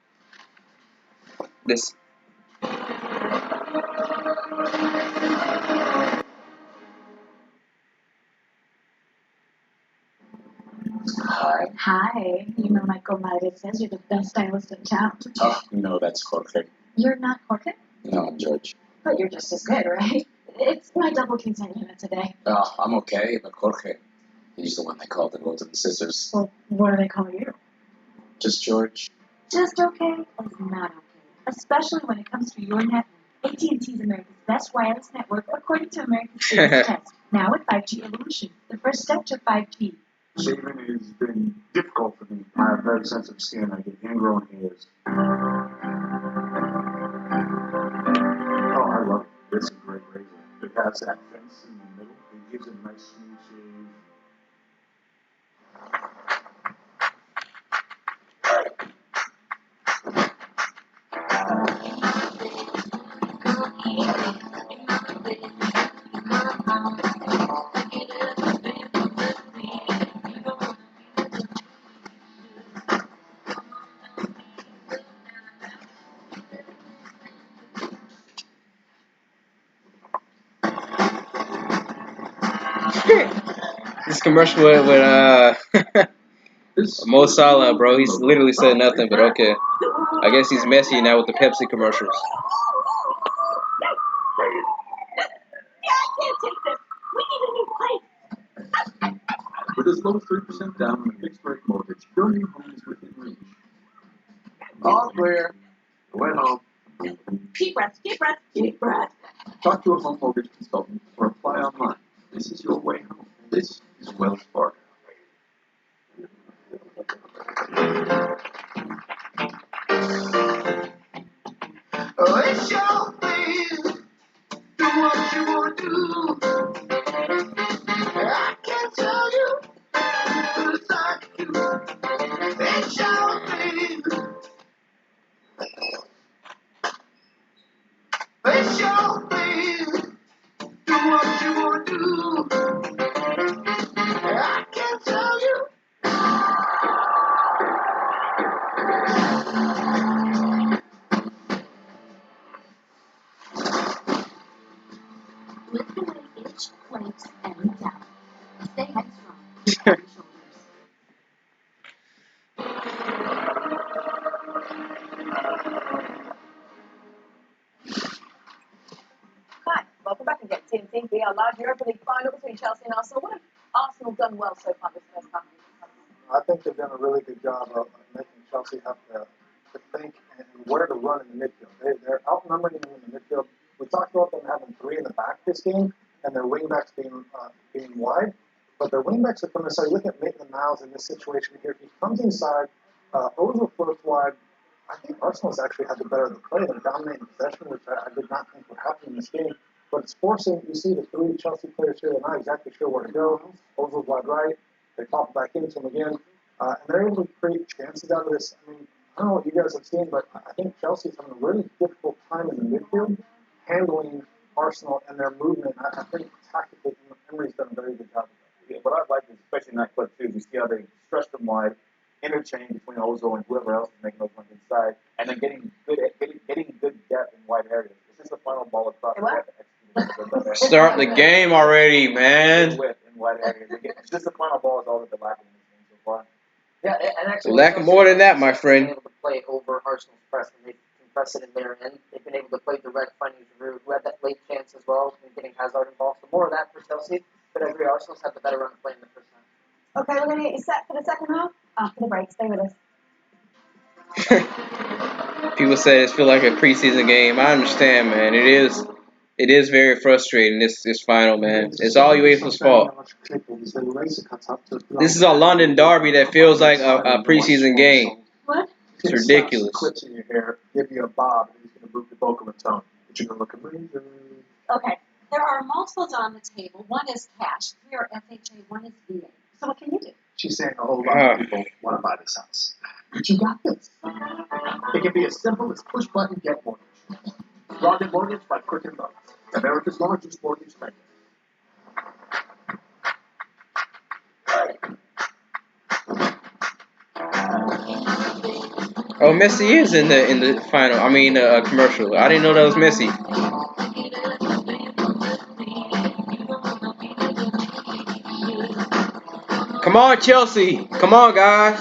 Speaker 3: This.
Speaker 4: Hi. You know my comadre says you're the best stylist in town.
Speaker 10: Oh, no, that's Jorge.
Speaker 4: You're not Jorge?
Speaker 10: No, I'm George.
Speaker 4: But you're just as good, right? It's my double quinceañera today.
Speaker 10: Oh, I'm okay, but Jorge, he's the one they called to go to the scissors.
Speaker 4: Well, what do they call you?
Speaker 10: Just George.
Speaker 4: Just okay is not okay. Especially when it comes to your net. AT&T is America's best wireless network according to America's Savings Test. Now with 5G Evolution, the first step to 5G.
Speaker 9: Shaving has been difficult for me. I've very sensitive skin. I get ingrown hairs. Oh, I love it. It's a great razor. It has that fence in the middle. It gives it a nice smooth shave.
Speaker 3: This commercial with Mo Salah, bro. He's literally said nothing, but okay. I guess he's messy now with the Pepsi commercials.
Speaker 9: With as low as 3% down on a fixed rate mortgage, your new home is within reach. All clear. Went home.
Speaker 8: Deep breath, deep breath, deep breath.
Speaker 9: Talk to a home mortgage consultant or apply online. This is your way home. This is Wells Fargo. Oh, it's your thing. Do what you want to do. I can't tell you. It's like you. It's your thing. It's your thing. Do what you want to do. I can't tell you.
Speaker 4: Lift away itch, flakes, and doubt. Stay headstrong. Keep your shoulders.
Speaker 8: Hi, welcome back again. TNT, we are live Europa League final between Chelsea and Arsenal. What have Arsenal done well so far this first half?
Speaker 9: I think they've done a really good job of making Chelsea have to think and where to run in the midfield. They're outnumbering them in the midfield. We talked about them having three in the back this game and their wingbacks being wide. But their wingbacks are coming inside. Look at Maitland-Niles in this situation here. He comes inside, Ozil floats wide. I think Arsenal's actually had the better of the play. They're dominating possession, which I did not think would happen in this game. But it's forcing, you see the three Chelsea players here, they're not exactly sure where to go. Ozil wide right. They pop it back into him again. And they're able to create chances out of this. I mean, I don't know what you guys have seen, but I think Chelsea's having a really difficult time in the midfield handling Arsenal and their movement. I think tactically, Emery's done a very good job of that.
Speaker 11: Yeah, what I like is, especially in that clip too, is you see how they stretch them wide, interchange between Ozil and whoever else is making those runs inside, and then getting good depth in wide areas. This is the final ball across the net.
Speaker 3: Start the game already, man.
Speaker 11: Width in wide areas. It's just the final ball is all that they're lacking in this game so far.
Speaker 5: Yeah, and actually,
Speaker 3: Lacking more than that, my friend.
Speaker 5: They've been able to play over Arsenal's press, and they can press it in their end. They've been able to play direct, finding Giroud, who had that late chance as well, and getting Hazard involved. So more of that for Chelsea. But I agree, Arsenal's had the better run of play in the first half.
Speaker 8: Okay, we're going to get you set for the second half after the break. Stay with us.
Speaker 3: People say it feels like a preseason game. I understand, man. It is very frustrating. This final, man. It's all UEFA's fault. This is a London derby that feels like a preseason game.
Speaker 8: What?
Speaker 3: It's ridiculous.
Speaker 9: Clips in your hair, give you a bob, and he's going to move the vocal and tone. But you're going to look amazing.
Speaker 4: Okay. There are multiples on the table. One is cash, 3 are FHA, 1 is VA. So what can you do?
Speaker 9: She's saying a whole lot of people want to buy this house. But you got this. It can be as simple as push button get mortgage. Log in mortgage by Quicken Loans, America's largest mortgage lender.
Speaker 3: Oh, Messi is in the final. I mean, commercial. I didn't know that was Messi. Come on, Chelsea. Come on, guys.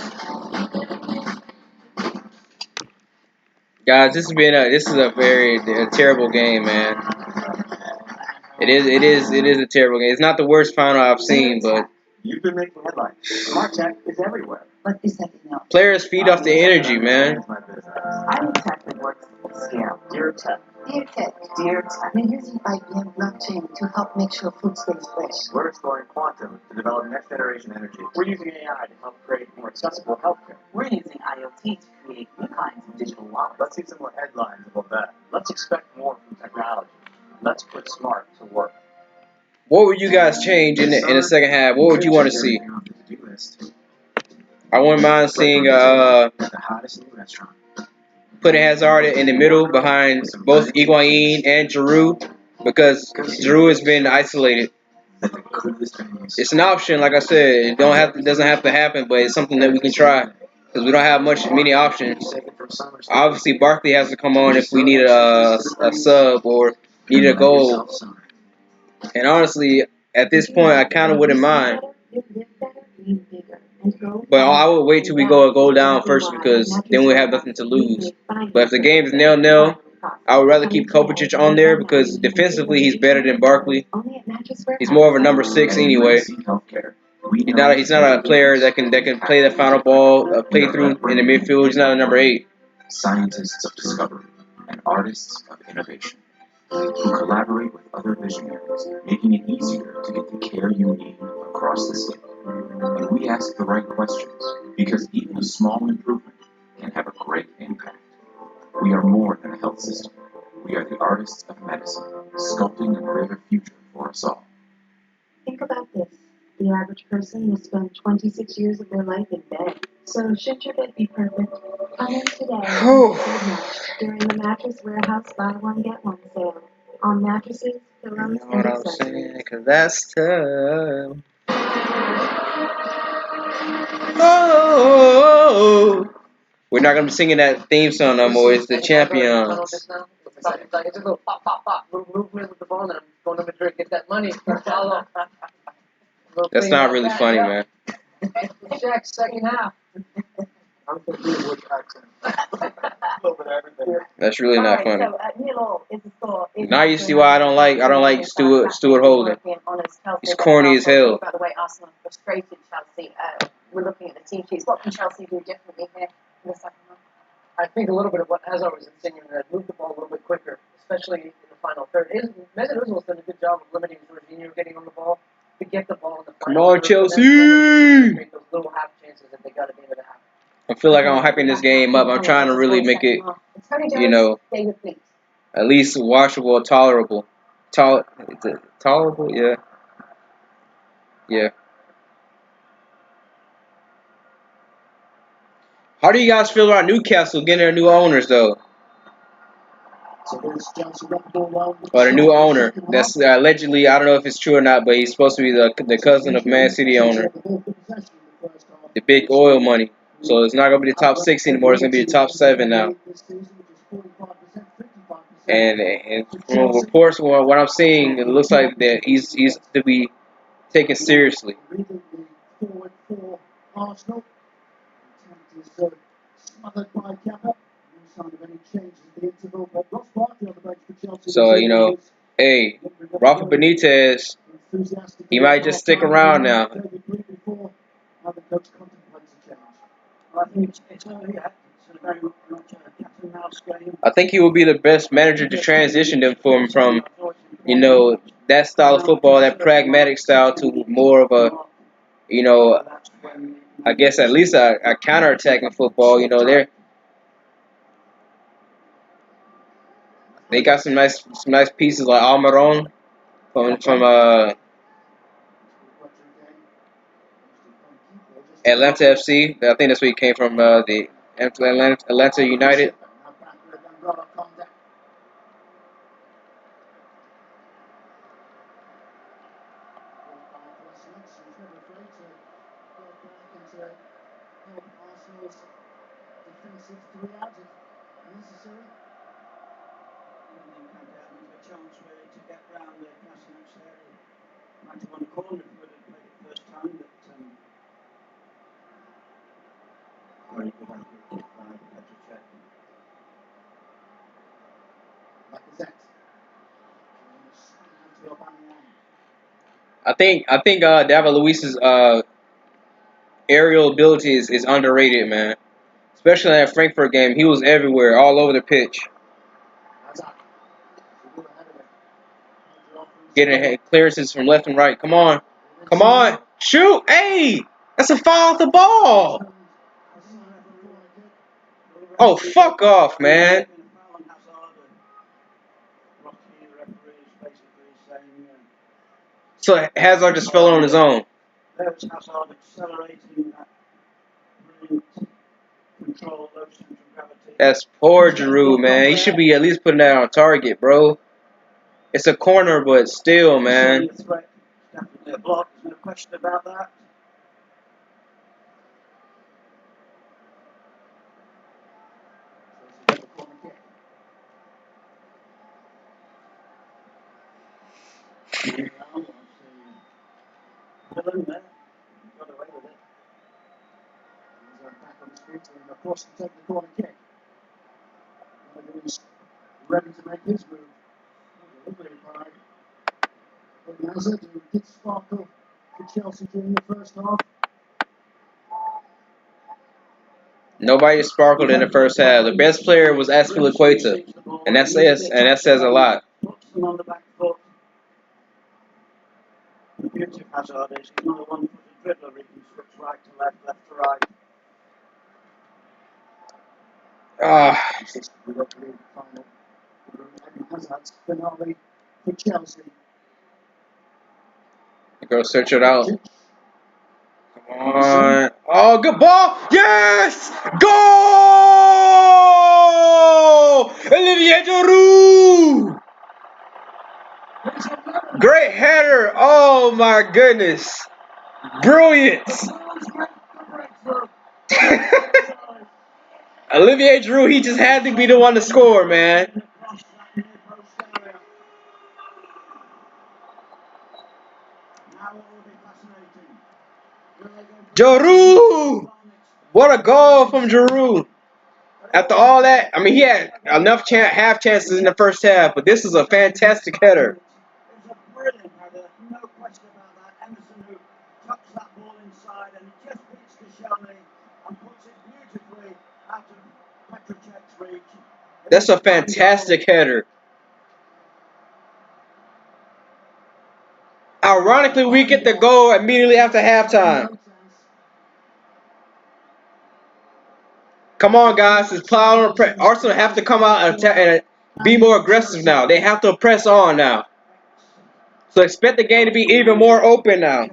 Speaker 3: Guys, this is a very terrible game, man. It is a terrible game. It's not the worst final I've seen, but
Speaker 9: You've been making headlines. Smart tech is everywhere.
Speaker 8: But is that enough?
Speaker 3: players feed off the energy, man.
Speaker 8: I need tech that works
Speaker 7: scale.
Speaker 8: Dear Tech.
Speaker 7: Dear Tech. Dear Tech. We're using IBM blockchain to help make sure food stays fresh.
Speaker 11: We're exploring quantum to develop next generation energy. We're using AI to help create more accessible healthcare.
Speaker 7: We're using IoT to create new kinds of digital wallets.
Speaker 11: Let's see some more headlines about that. Let's expect more from technology. Let's put smart to work.
Speaker 3: What would you guys change in the second half? What would you want to see? I wouldn't mind seeing
Speaker 10: The hottest new restaurant.
Speaker 3: putting Hazard in the middle behind both Higuain and Giroud, because Giroud has been isolated. It's an option, like I said. It doesn't have to happen, but it's something that we can try because we don't have many options. Obviously, Barkley has to come on if we need a sub or need a goal. And honestly, at this point, I kind of wouldn't mind. But I would wait till we go a goal down first, because then we have nothing to lose. But if the game is 0-0, I would rather keep Kovacic on there because defensively he's better than Barkley. He's more of a number 6 anyway. He's not a player that can play the final ball, play through in the midfield. He's not a number 8.
Speaker 10: Scientists of discovery and artists of innovation who collaborate with other visionaries, making it easier to get the care you need across the city. And we ask the right questions, because even a small improvement can have a great impact. We are more than a health system. We are the artists of medicine, sculpting a greater future for us all.
Speaker 4: Think about this. The average person will spend 26 years of their life in bed. So should your bed be perfect? Come in today and save much during the Mattress Warehouse Buy One Get One sale on mattresses, pillows,
Speaker 3: You know
Speaker 4: and
Speaker 3: what I'm
Speaker 4: accessories.
Speaker 3: saying? Because that's tough. Oh, we're not going to be singing that theme song no more. It's the Champions.
Speaker 5: It's like it's a little pop, pop, pop, little movement with the ball, and I'm going to Madrid, get that money. Follow.
Speaker 3: That's not really funny, man.
Speaker 5: Jack's second half.
Speaker 9: I'm confused which accent. A little bit of everything.
Speaker 3: That's really not funny.
Speaker 8: So, nil is the score.
Speaker 3: Now you see why I don't like Stuart Holden. He's corny as hell.
Speaker 8: By the way, Arsenal frustrated Chelsea. We're looking at the team sheets. What can Chelsea do differently here in the second half?
Speaker 5: I think a little bit of what Hazard was insinuating, that move the ball a little bit quicker, especially in the final third. Mesut Ozil's done a good job of limiting Jorginho getting on the ball to get the ball in the final
Speaker 3: Come on,
Speaker 5: third.
Speaker 3: Chelsea!
Speaker 5: Create those little half chances that they got at the end of the half.
Speaker 3: I feel like I'm hyping this game up. I'm trying to really make it, at least watchable or tolerable. Tolerable? Yeah. Yeah. How do you guys feel about Newcastle getting their new owners, though? Or the new owner. That's allegedly, I don't know if it's true or not, but he's supposed to be the cousin of Man City owner. The big oil money. So it's not going to be the top 6 anymore. It's going to be the top 7 now. And from reports, what I'm seeing, it looks like that he's to be taken seriously. So, hey, Rafa Benitez, he might just stick around now. I think he will be the best manager to transition them from that style of football, that pragmatic style, to more of a, I guess at least a counter-attacking football. They got some nice pieces like Almiron from Atlanta FC. I think that's where he came from. The Atlanta United. I think David Luiz's aerial ability is underrated, man. Especially in that Frankfurt game, he was everywhere, all over the pitch. Getting clearances from left and right. Come on. Come on. Shoot. Hey. That's a foul off the ball. Oh, fuck off, man. So Hazard just fell on his own.
Speaker 6: There's Hazard accelerating that brilliant control of central gravity.
Speaker 3: That's poor Giroud, man. He should be at least putting that on target, bro. It's a corner, but still, man.
Speaker 6: Definitely a block, no question about that. Villain there, got away with it. He's back on his feet and of course to take the corner kick. He's ready to make his move. Lovely pride. But Hazard, who did sparkle for Chelsea during the first half.
Speaker 3: Nobody sparkled in the first half. The best player was Aspilicueta, and that says a lot.
Speaker 6: Puts them on the back foot. The beauty of Hazard is he's not a one-footed dribbler. He can switch right to left, left to right. Final. Hazard's finale for Chelsea.
Speaker 3: Go search it out. Come on. Oh, good ball. Yes! Goal! Olivier Giroud! Great header. Oh, my goodness. Brilliant. Olivier Giroud, he just had to be the one to score, man. Giroud! What a goal from Giroud. After all that, I mean, he had enough half chances in the first half, but this is a fantastic header.
Speaker 6: It was a brilliant header, no question about that. Emerson who tucks that ball inside and just beats Koscielny and puts it beautifully out of Petrocek's reach.
Speaker 3: That's a fantastic header. Ironically, we get the goal immediately after halftime. Come on, guys. It's plow. Arsenal have to come out and attack and be more aggressive now. They have to press on now. So expect the game to be even more open now.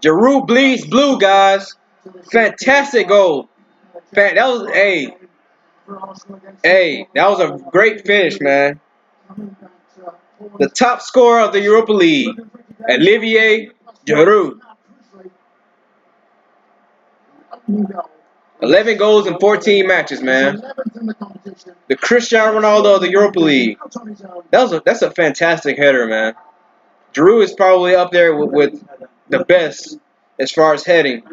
Speaker 3: Giroud bleeds blue, guys. Fantastic goal. That was that was a great finish, man. The top scorer of the Europa League, Olivier Giroud. 11 goals in 14 matches, man. The Cristiano Ronaldo of the Europa League. That's a fantastic header, man. Giroud is probably up there with the best as far as heading.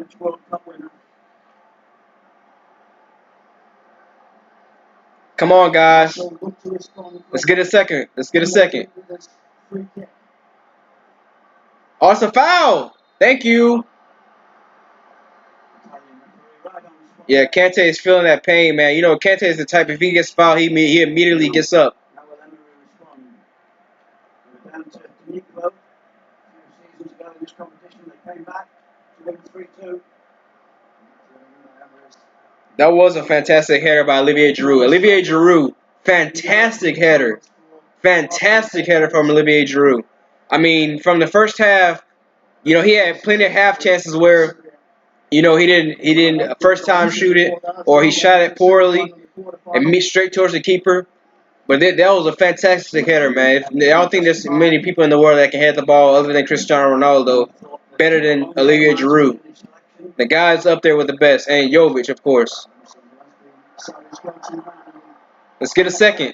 Speaker 3: Come on, guys. Let's get a second. Let's get a second. Oh, it's a foul. Thank you. Yeah, Kante is feeling that pain, man. You know, Kante is the type, if he gets fouled, he immediately gets up. That was a fantastic header by Olivier Giroud. Olivier Giroud, fantastic header. Fantastic header from Olivier Giroud. I mean, from the first half, you know, he had plenty of half chances where, you know, he didn't first time shoot it, or he shot it poorly and missed straight towards the keeper. But that was a fantastic header, man. I don't think there's many people in the world that can head the ball other than Cristiano Ronaldo better than Olivier Giroud. The guy's up there with the best, and Jovic, of course. Let's get a second.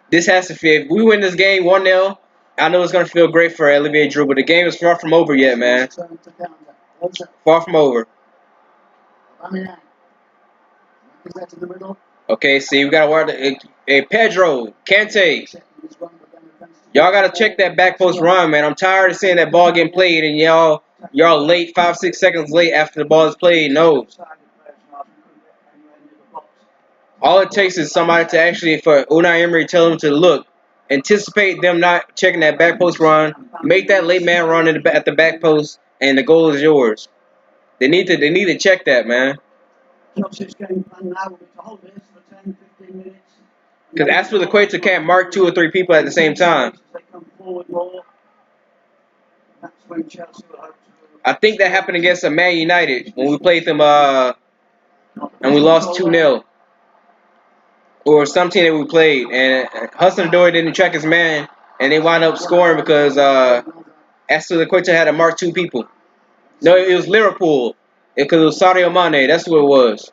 Speaker 3: This has to feel. If we win this game 1-0, I know it's going to feel great for Olivier Giroud, but the game is far from over yet, man. Far from over. Okay, see, we got to wear Pedro, Kante. Y'all got to check that back post run, man. I'm tired of seeing that ball getting played and y'all late, 5-6 seconds late after the ball is played. No. All it takes is somebody to actually, for Unai Emery, tell them to look, anticipate them not checking that back post run, make that late man run at the back post, and the goal is yours. They need to check that, man.
Speaker 6: Chelsea's game plan now will be to hold this for 10, 15 minutes.
Speaker 3: Because Aspilicueta can't mark 2 or 3 people at the same time.
Speaker 6: They come forward more. That's when Chelsea will hope to.
Speaker 3: I think that happened against Man United when we played them and we lost 2-0. Or some team that we played, and Hudson-Odoi didn't check his man, and they wound up scoring because Aspilicueta had to mark 2 people. No, it was Liverpool, because it was Sadio Mane. That's what it was.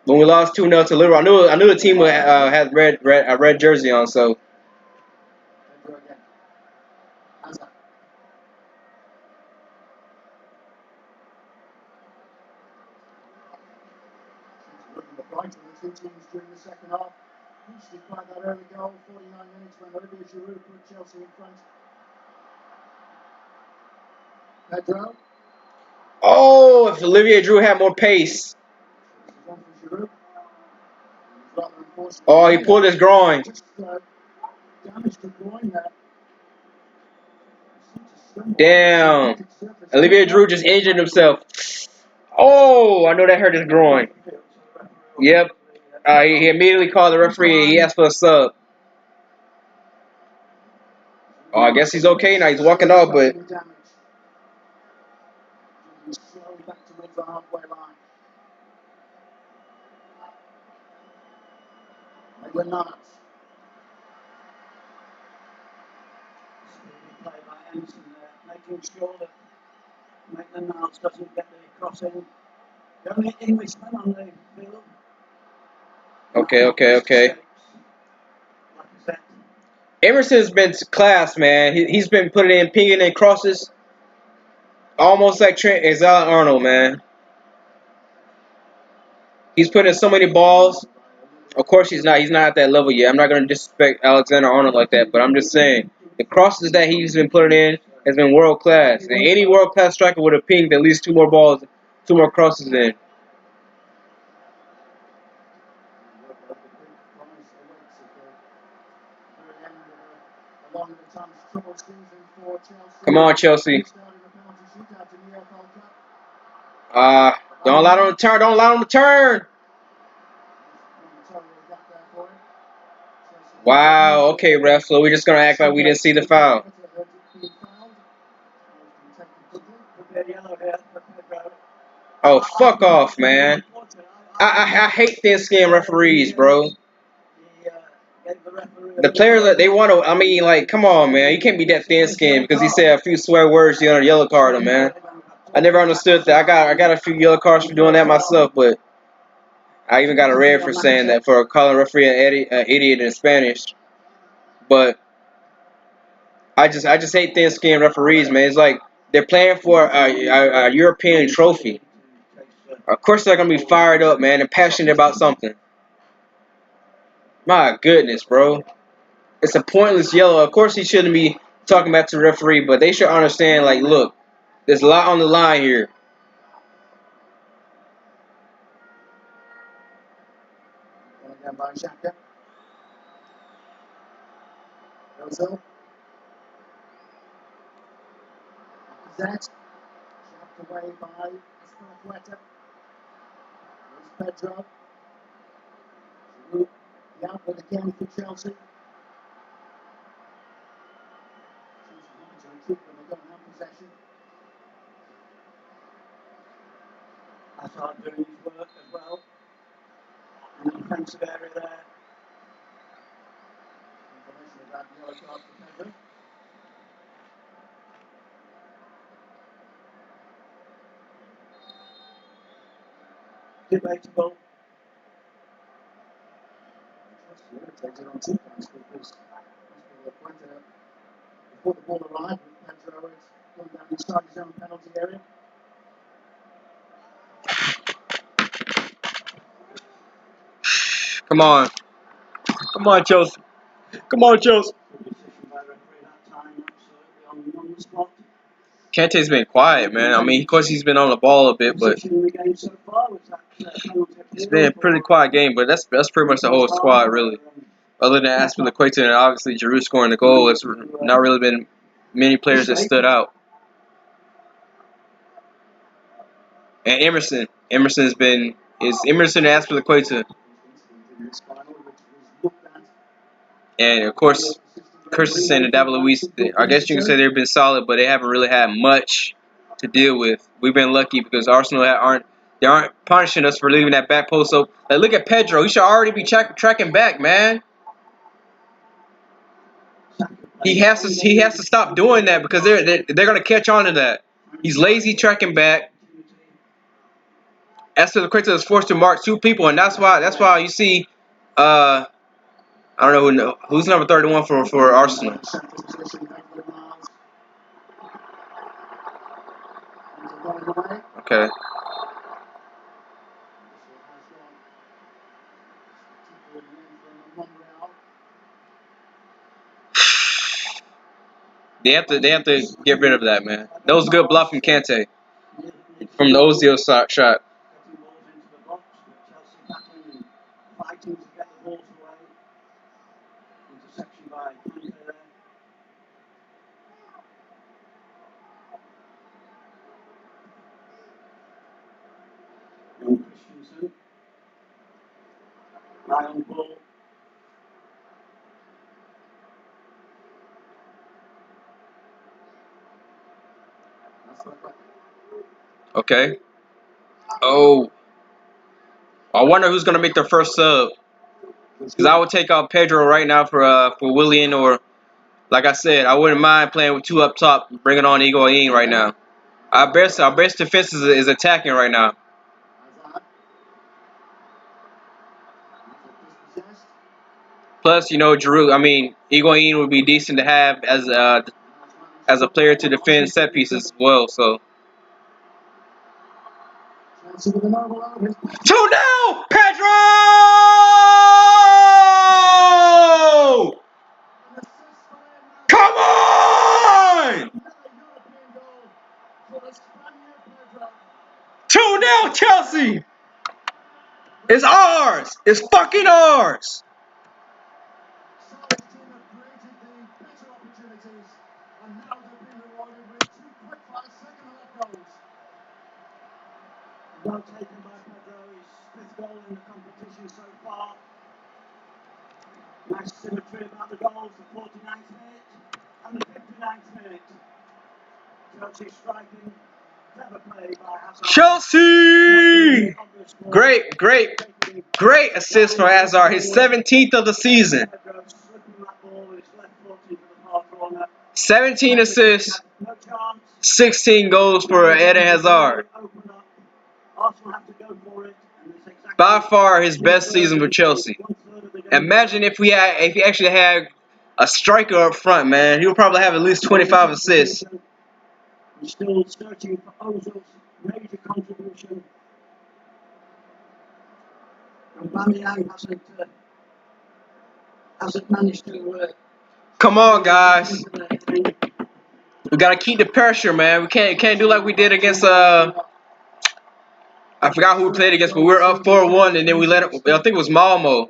Speaker 3: When we lost 2-0 to Liverpool, I knew the team had a red jersey on, so.
Speaker 2: Two teams during the second half. Each declared that early goal, 49 minutes when Olivier Giroud put Chelsea in front. Pedro.
Speaker 3: Oh, if Olivier Giroud had more pace. Oh, he pulled his groin.
Speaker 2: Damage to groin there.
Speaker 3: Damn. Olivier Giroud just injured himself. Oh, I know that hurt his groin. Yep. He immediately called the referee and he asked for a sub. Oh, I guess he's okay now. He's walking off, but.
Speaker 2: Slowly back towards the halfway line. Maitland-Niles.
Speaker 6: Play by Emerson there, making sure that Maitland-Niles doesn't get the crossing. The only Englishman on the field.
Speaker 3: Okay. Emerson's been class, man. He's been putting in pinging and crosses. Almost like Trent Alexander-Arnold, man. He's putting in so many balls. Of course, he's not at that level yet. I'm not going to disrespect Alexander-Arnold like that, but I'm just saying the crosses that he's been putting in has been world class. And any world class striker would have pinged at least 2 more balls, 2 more crosses in. Come on, Chelsea. Don't allow them to turn. Don't allow them to turn. Wow. Okay, ref. So we're just going to act like we didn't see the foul. Oh, fuck off, man. I hate thin-skinned referees, bro. The players that they want to, I mean, like, come on, man. You can't be that thin-skinned because he said a few swear words. You're gonna yellow card him, man. I never understood that. I got a few yellow cards for doing that myself, but I even got a red for saying that, for calling referee an idiot in Spanish. But I just hate thin-skinned referees, man. It's like they're playing for a European trophy. Of course they're gonna be fired up, man, and passionate about something. My goodness, bro. It's a pointless yellow. Of course he shouldn't be talking back to the referee, but they should understand, like, look, there's a lot on the line here.
Speaker 2: Again by Xhaka. Ozil. Zet. Swept away by Aspilicueta. Here's Pedro. The outlet again for Chelsea. To retreat when they don't have possession.
Speaker 6: Hazard doing his work as well. In the defensive area there.
Speaker 2: Information about the yellow card for Pedro.
Speaker 6: Debatable.
Speaker 2: Takes it on 2 points because Aspilicueta, before the ball arrived, Pedro had gone down inside his own penalty area.
Speaker 3: Come on. Come on, Chelsea. Come on, Chelsea.
Speaker 6: Decision by referee that time, absolutely on the spot.
Speaker 3: Kante's been quiet, man. I mean, of course he's been on the ball a bit, but it's been a pretty quiet game. But that's pretty much the whole squad, really. Other than Aspilicueta and obviously Giroud scoring the goal, it's not really been many players that stood out. And Emerson and Aspilicueta. And of course, Christensen and David Luiz, I guess you can say they've been solid, but they haven't really had much to deal with. We've been lucky because Arsenal aren't punishing us for leaving that back post. So like, look at Pedro. He should already be tracking back, man. He has to stop doing that because they're gonna catch on to that. He's lazy tracking back. Aspilicueta is forced to mark two people, and that's why you see I don't know who's number 31 for Arsenal. Okay. They have to get rid of that, man. That was a good bluff from Kante from the Ozil shot. Okay. Oh, I wonder who's gonna make their first sub. Because I would take out Pedro right now for Willian, or like I said, I wouldn't mind playing with two up top, bringing on Higuain right now. Our best defense is attacking right now. Plus, Giroud. I mean, Higuain would be decent to have as a player to defend set pieces as well. So 2-0, Pedro! Come on! 2-0, Chelsea! It's ours! It's fucking ours!
Speaker 6: Well taken by Pedro, his fifth goal in the competition so far. Nice symmetry about the goals, the 49th minute and the 59th minute. Chelsea striking, clever play by Hazard.
Speaker 3: Chelsea! Great assist for Hazard, his 17th of the season. 17 assists, 16 goals for Eden Hazard. By far his best season for Chelsea. Imagine if he actually had a striker up front, man. He would probably have at least 25 assists.
Speaker 6: Still searching for Ozil's major contribution. And Bamiyang hasn't managed to.
Speaker 3: Come on, guys. We gotta keep the pressure, man. We can't do like we did against I forgot who we played against, but we were up 4-1, and then we let it. I think it was Malmo.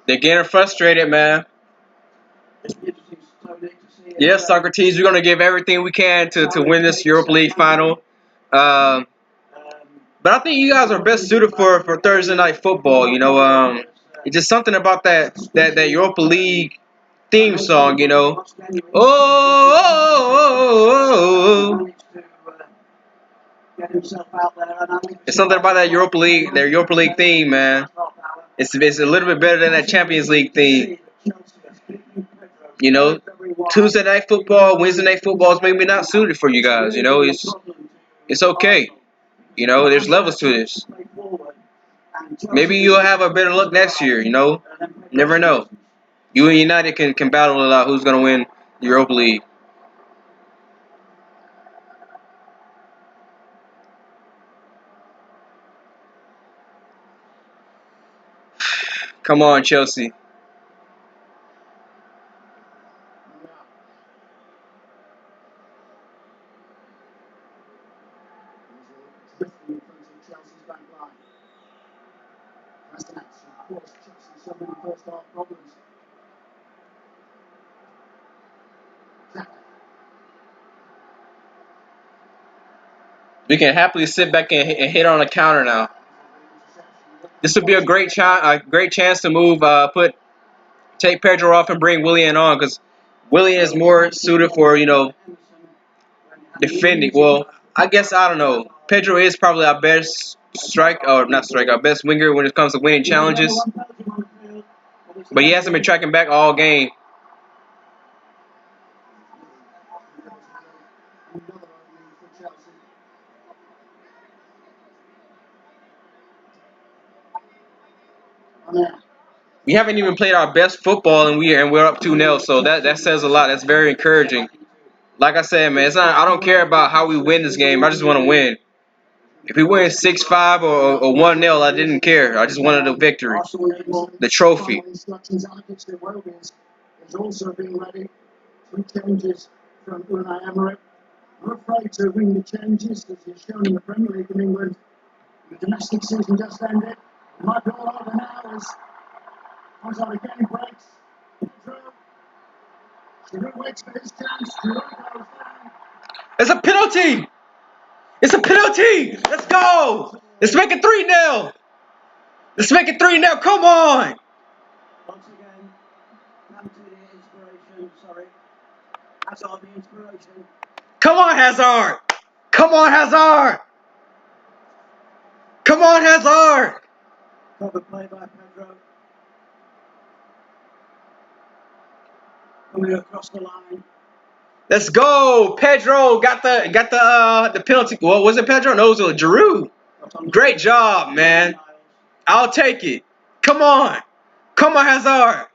Speaker 3: They're getting frustrated, man. Yes, Socrates, we're gonna give everything we can to win this Europa League final. But I think you guys are best suited for Thursday night football. It's just something about that Europa League theme song. Oh. It's something about that their Europa League theme, man. It's a little bit better than that Champions League theme. Tuesday night football, Wednesday night football is maybe not suited for you guys. It's okay. There's levels to this. Maybe you'll have a better luck next year. Never know. You and United can battle it out. Who's gonna win the Europa League? Come on, Chelsea.
Speaker 6: Drifting in front of Chelsea's back line. That's an action. Caused Chelsea so many first half problems.
Speaker 3: We can happily sit back and hit on a counter now. This would be a great chance to move, take Pedro off and bring Willian on, because Willian is more suited for, defending. Well, I don't know. Pedro is probably our best our best winger when it comes to winning challenges. But he hasn't been tracking back all game. We haven't even played our best football, and we're up 2-0. So that says a lot. That's very encouraging. Like I said, man, I don't care about how we win this game. I just want to win. If we win 6-5 or 1-0, I didn't care. I just wanted a victory, the trophy.
Speaker 6: There's also been ready. 2 changes from Unai Emery. I'm afraid to win the changes, as he's shown in the Premier League in England. The domestic season just ended. It might be all over now as Hazard again breaks. Pedro. Giroud waits for his chance. Giroud goes down.
Speaker 3: It's a penalty! It's a penalty! Let's go! Let's make it 3-0! Let's make it 3-0! Come on!
Speaker 6: Once again, Hazard the inspiration. Sorry. Hazard the inspiration.
Speaker 3: Come on, Hazard! Come on, Hazard! Come on, Hazard!
Speaker 6: Cover play by Pedro. Coming across the line.
Speaker 3: Let's go! Pedro got the penalty. What was it, Pedro? No, it was Giroud. Great job, man. I'll take it. Come on. Come on, Hazard.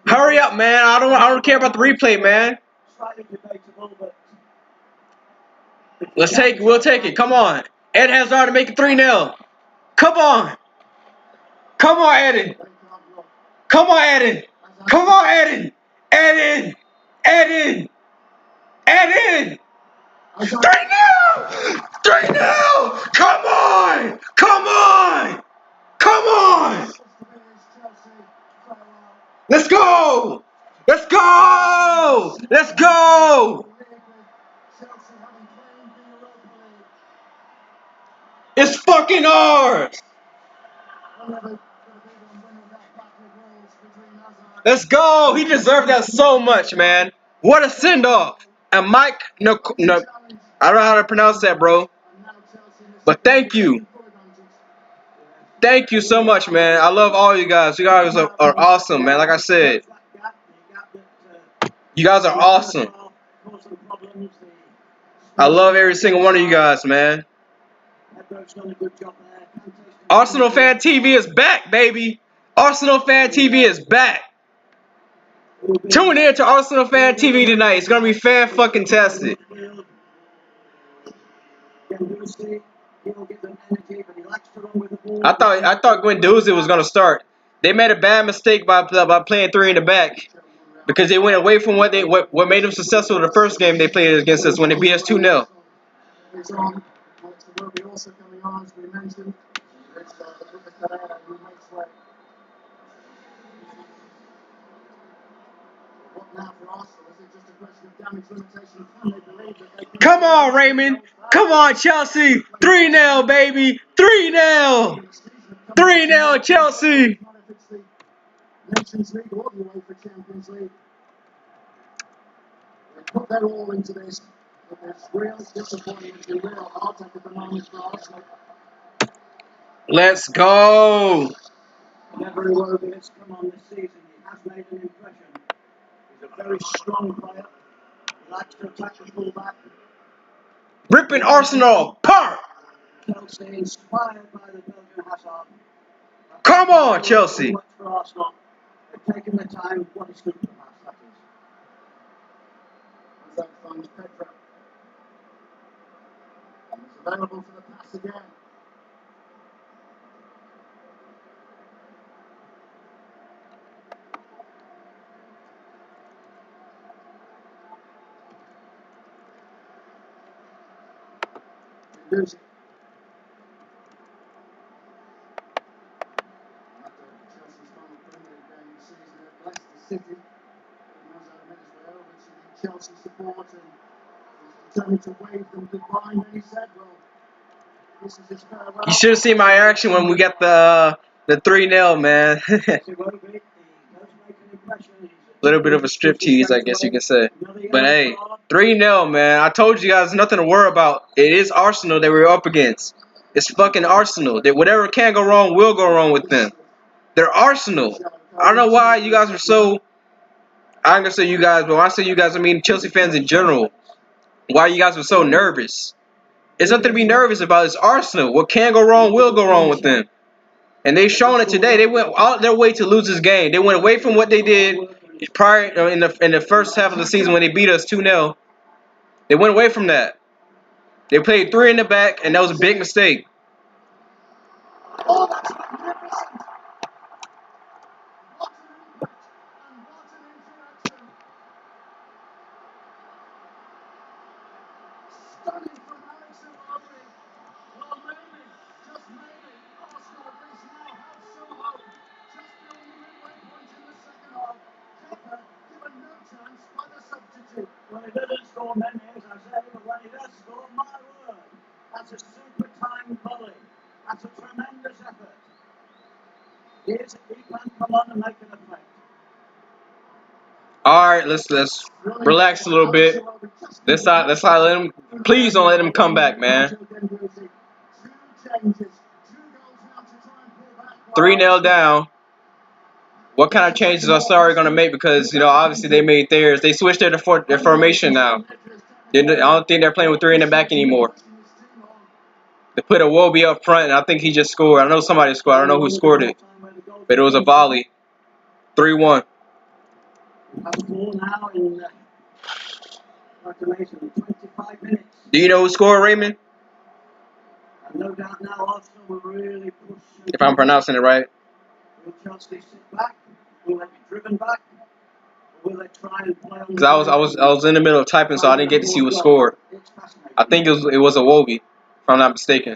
Speaker 3: Hurry up, man. I don't care about the replay, man. We'll take it. Come on. Ed Hazard to make it 3-0. Come on. Come on, Eden. Come on, Eden. Come on, Eden. Eden. Eden. Eden. 3-0. 3-0. Come on. Come on. Come on. Let's go. Let's go. Let's go. It's fucking ours. Let's go. He deserved that so much, man. What a send-off. And Mike, no, I don't know how to pronounce that, bro. But thank you. Thank you so much, man. I love all you guys. You guys are awesome, man. Like I said, you guys are awesome. I love every single one of you guys, man. Arsenal Fan TV is back, baby. Arsenal Fan TV is back. Tune in to Arsenal Fan TV tonight. It's gonna be fan-fucking-tastic. I thought Guendouzi was gonna start. They made a bad mistake by playing 3 in the back because they went away from what made them successful the first game they played against us when they beat us 2-0. Come on, Raymond. Come on, Chelsea. 3-0, baby. 3-0. 3-0, Chelsea.
Speaker 6: Nations League or the UEFA Champions League. They put their all into this. But there's real disappointment and real heartache at the moment for Arsenal.
Speaker 3: Let's go.
Speaker 6: Never Iwobi has come on this season. He has made an impression. He's a very strong player. He likes to attack the fullback.
Speaker 3: Ripping Arsenal apart.
Speaker 6: Chelsea inspired by the Belgian Hazard.
Speaker 3: Come on, Chelsea.
Speaker 6: Much for Arsenal. They've taken the time. What is good for the pass, that is. Hazard finds Pedro. And he's available for the pass again. lose it. Chelsea's final Premier League game of the season at Leicester City. Which the Chelsea supporter was determined to wave them goodbye, and then he said, well, this is his farewell.
Speaker 3: You should have seen my reaction when we got the 3-0, man. Little bit of a striptease, I guess you can say. But hey, 3-0, man. I told you guys nothing to worry about. It is Arsenal that we're up against. It's fucking Arsenal. That whatever can go wrong will go wrong with them. They're Arsenal. I don't know why you guys are so. I'm gonna say you guys, but when I say you guys, I mean Chelsea fans in general. Why you guys were so nervous? It's nothing to be nervous about. It's Arsenal. What can go wrong will go wrong with them. And they've shown it today. They went out their way to lose this game. They went away from what they did prior in the first half of the season when they beat us 2-0. They went away from that. They played 3 in the back, and that was a big mistake.
Speaker 6: Oh, that's magnificent! What an impact and what an interaction! Stunning from Alex Iwobi. Well, maybe, just maybe, Arsenal does now have some hope. Just beyond the midway point in the second half. Kepa given no chance by the substitute. Well, he didn't score many, as I said, but when he does score, my word, that's a super timed volley. That's a tremendous effort. He can come on and make an effect.
Speaker 3: All right, let's relax a little bit. Let's not let him. Please don't let him come back, man. 3-0 down. What kind of changes are Sarri going to make? Because, obviously they made theirs. They switched their formation now. I don't think they're playing with 3 in the back anymore. They put Iwobi up front, and I think he just scored. I know somebody scored. I don't know who scored it. But it was a volley. 3-1. Do you know who scored, Raymond?
Speaker 6: No doubt now Arsenal will really push.
Speaker 3: If I'm pronouncing it right.
Speaker 6: Will Chelsea sit back? Will they be driven back? Or will they try and play on?
Speaker 3: Because I was in the middle of typing, so I didn't get to see who scored. I think it was Iwobi, if I'm not mistaken.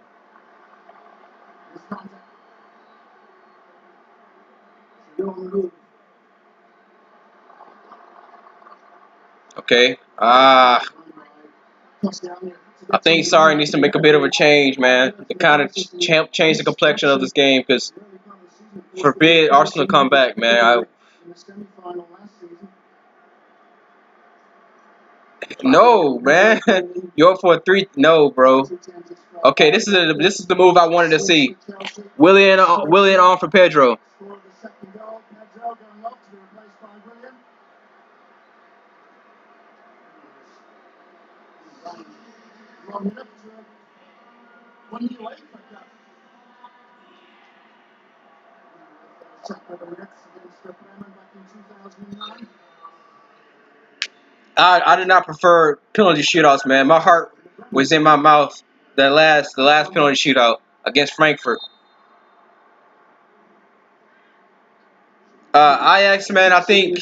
Speaker 3: Okay. I think Sarri needs to make a bit of a change, man. To kind of change the complexion of this game, because forbid Arsenal come back, man. No, man. You're up for a 3. No, bro. Okay, this is the move I wanted to see. Willian on for Pedro. I did not prefer penalty shootouts, man. My heart was in my mouth the last penalty shootout against Frankfurt. Ajax, man, I think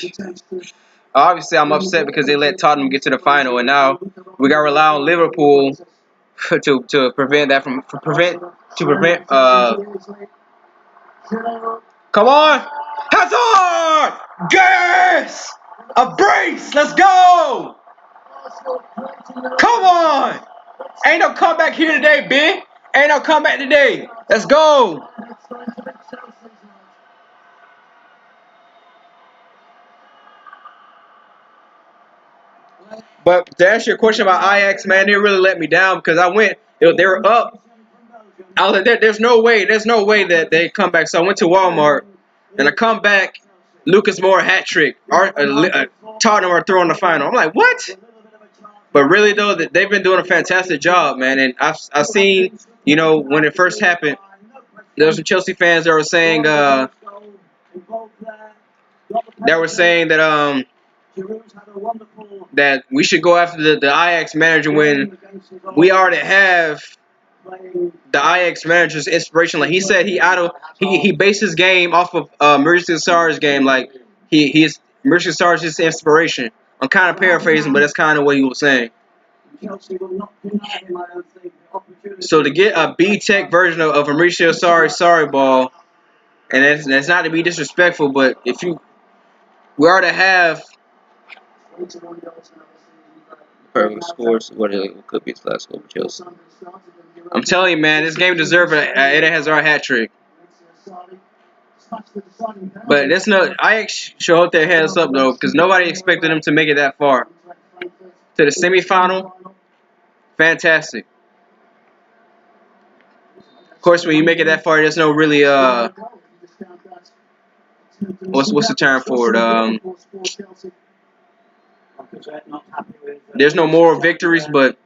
Speaker 3: obviously I'm upset because they let Tottenham get to the final, and now we got to rely on Liverpool to prevent that from Come on, Hazard! Yes! A brace! Let's go! Come on! Ain't no comeback here today, big. Ain't no comeback today. Let's go. But to answer your question about Ajax, man, they really let me down because I went. They were up. I was like, there's no way that they come back. So I went to Walmart, and I come back. Lucas Moura hat trick. Tottenham are throwing the final. I'm like, what? But really though, they've been doing a fantastic job, man. And I've seen, when it first happened, there were some Chelsea fans that were saying that we should go after the Ajax manager when we already have the Ajax manager's inspiration. Like he said, he based his game off of Mauricio Sarri's game. Like he's Mauricio Sarri's his inspiration. I'm kind of paraphrasing, but that's kind of what he was saying.
Speaker 6: Chelsea will not deny him, I don't think, the opportunity.
Speaker 3: So to get a B-Tech version of Mauricio Sorry ball, and that's not to be disrespectful, but if you were to have perfect scores, what could be his last score for Chelsea? I'm telling you, man, this game deserved an Eden Hazard hat trick. But that's not. I sure hope they had us up though, because nobody expected them to make it that far to the semifinal. Fantastic. Of course, when you make it that far, there's no really what's the term for it? There's no moral victories, but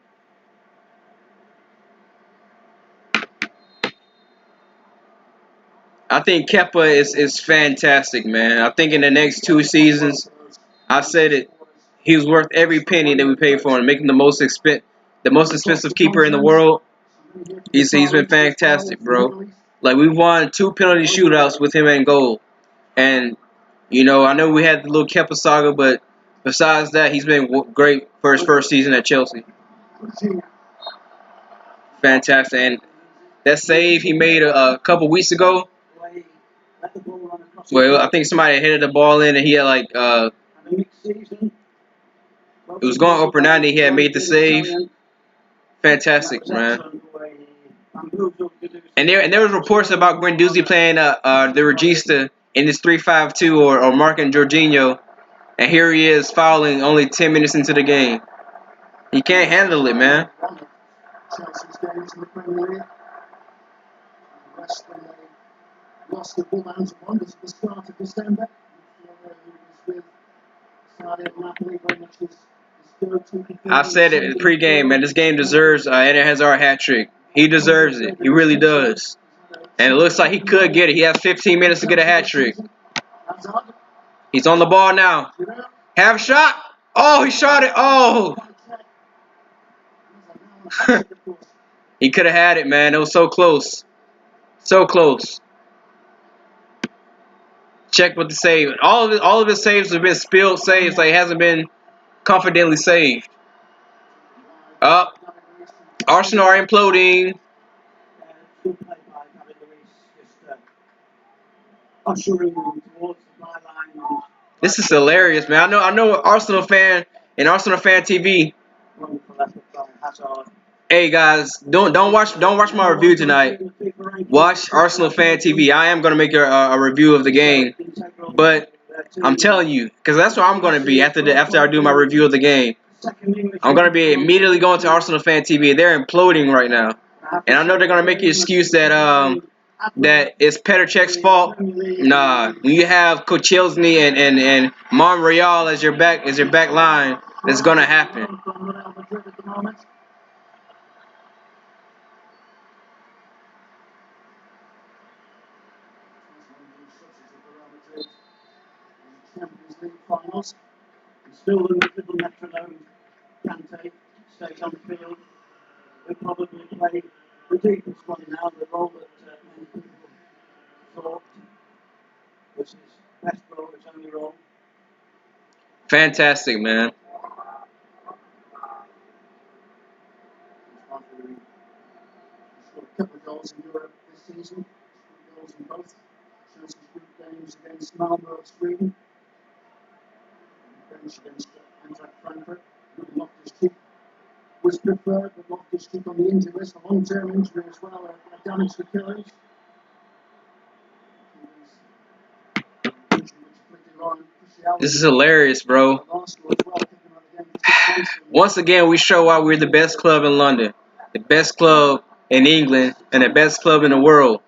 Speaker 3: I think Kepa is fantastic, man. I think in the next 2 seasons, I said it, he was worth every penny that we paid for him, making the most expensive keeper in the world. He's been fantastic, bro. Like we won 2 penalty shootouts with him in goal, and you know I know we had the little Kepa saga, but besides that, he's been great for his first season at Chelsea. Fantastic, and that save he made a couple weeks ago. Well, I think somebody headed the ball in, and he had like it was going up or down. He had made the save. Fantastic, man. And there was reports about Guendouzi playing the Regista in this 3-5-2 or marking Jorginho, and here he is fouling only 10 minutes into the game. He can't handle it, man.
Speaker 2: Lost the ball down to Wonders at the start of December.
Speaker 3: I've said it in pre-game, man. This game deserves Eden Hazard hat trick. He deserves it. He really does. And it looks like he could get it. He has 15 minutes to get a hat trick. He's on the ball now. Have a shot. Oh, he shot it. Oh. He could have had it, man. It was so close. So close. Check with the save. All of his saves have been spilled saves. Like, it hasn't been confidently saved. Up. Arsenal are imploding. This is hilarious, man. I know Arsenal fan and Arsenal fan TV. Hey guys, don't watch my review tonight. Watch Arsenal fan TV. I am gonna make a review of the game, but I'm telling you, because that's what I'm gonna be after I do my review of the game. I'm gonna be immediately going to Arsenal fan TV. They're imploding right now, and I know they're gonna make the excuse that that it's Petr Cech's fault. Nah, when you have Koscielny and Monreal as your back line, it's gonna happen.
Speaker 2: Champions League finals. Still the little metronome Kante stays on the field. He'll probably play the deepest one now, the role that many people thought was his best role, his only role.
Speaker 3: Fantastic, man.
Speaker 2: He's got a couple of goals in Europe this season. 3 goals in both Chelsea's group games against Malmo of Sweden. Bench against Eintracht Frankfurt. Loftus-Cheek was preferred, but Loftus-Cheek on the injury list, a long-term injury as well, damaged Achilles.
Speaker 3: This is hilarious, bro. Once again, we show why we're the best club in London, the best club in England, and the best club in the world.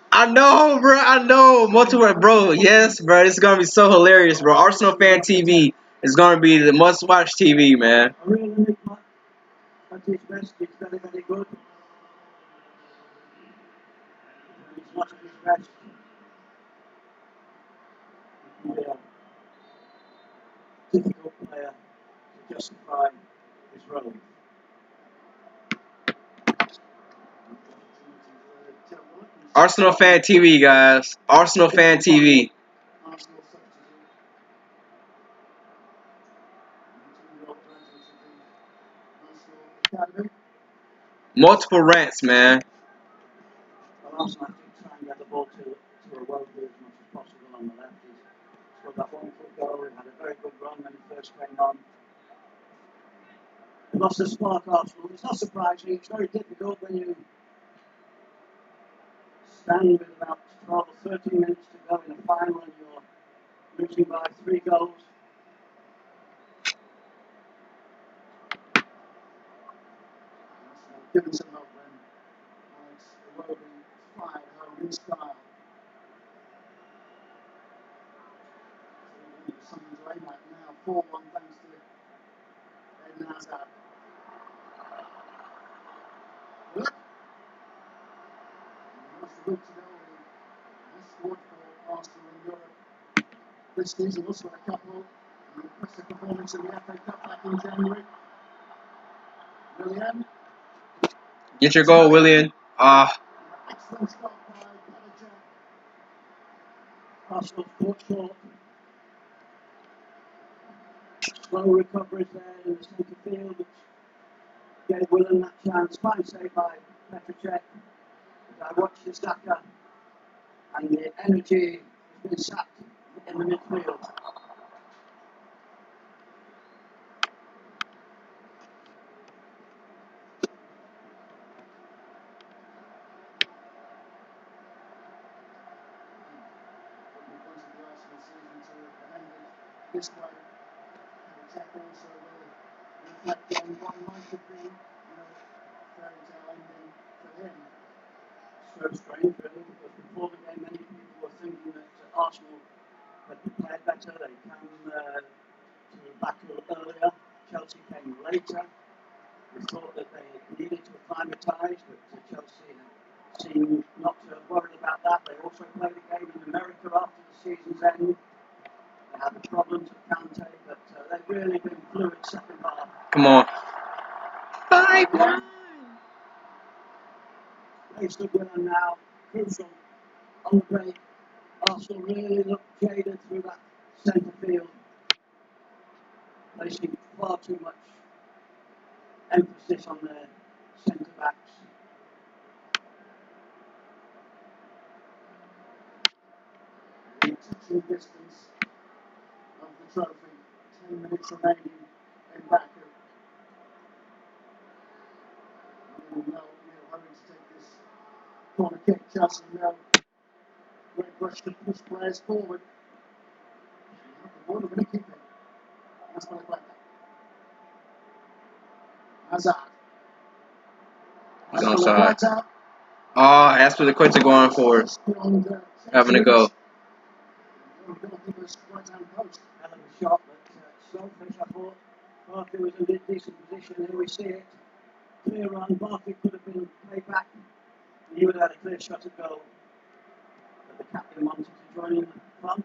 Speaker 3: I know, bro. I know. Multiple, bro. Yes, bro. It's gonna be so hilarious, bro. Arsenal fan TV is gonna be the must-watch TV, man.
Speaker 2: At his best, he's very, very good. He's not at his best. Yeah. Difficult player to justify his role.
Speaker 3: Arsenal fan TV, guys. Arsenal fan TV.
Speaker 6: Arsenal substitute. Arsenal Academy.
Speaker 3: Multiple rants, man.
Speaker 6: Well, Arsenal have to try and get the ball to Iwobi as much as possible on the left. He's scored that 1-foot goal. He had a very good run when he first came on. He lost the spark, Arsenal. It's not surprising. It's very difficult when you stand with about 12 or 13 minutes to go in a final and you're losing by 3 goals. Giving some help when Alex Iwobi fired home in style. Something to aim at now. 4-1 thanks to Eden Hazard. Look. That's the good to know he scored for Arsenal in Europe this season. Also a couple. An impressive performance in the FA Cup back in January. William.
Speaker 3: Get your goal, William.
Speaker 6: Excellent stop by Panager. Arsenal caught short. Slow recoveries there in the centre field, which gave William that chance. Fine save by Petrocek. I watched the Saka, and the energy has been sapped in the midfield. This way, the check also will reflect on what might have been, fairy tale ending for him. So strange, really, because before the game, many people were thinking that Arsenal had prepared better. They came to Baku earlier. Chelsea came later. We thought that they needed to acclimatise, but Chelsea seemed not worried about that. They also played a game in America after the season's end. They had the problems of Kante, but they've really been fluid second half.
Speaker 3: Come on. 5-1.
Speaker 6: Pace of winner now, crucial on the break. Arsenal really looked jaded through that centre field, placing far too much emphasis on their centre backs. The touching distance of the trophy, 10 minutes remaining in Baku. No hurry to take this corner kick. Chelsea no great rush to push players forward. The ball, we're going to keep it. That's what I like. Hazard.
Speaker 3: He's onside. Oh, that's what the Quincy going for. Having to go.
Speaker 6: Hell of a shot, but selfish, I thought. Barkley was in a decent position. Here we see it. Clear run. Barkley could have been played back. He would have had a clear shot at goal. But the captain wanted to join in the fun.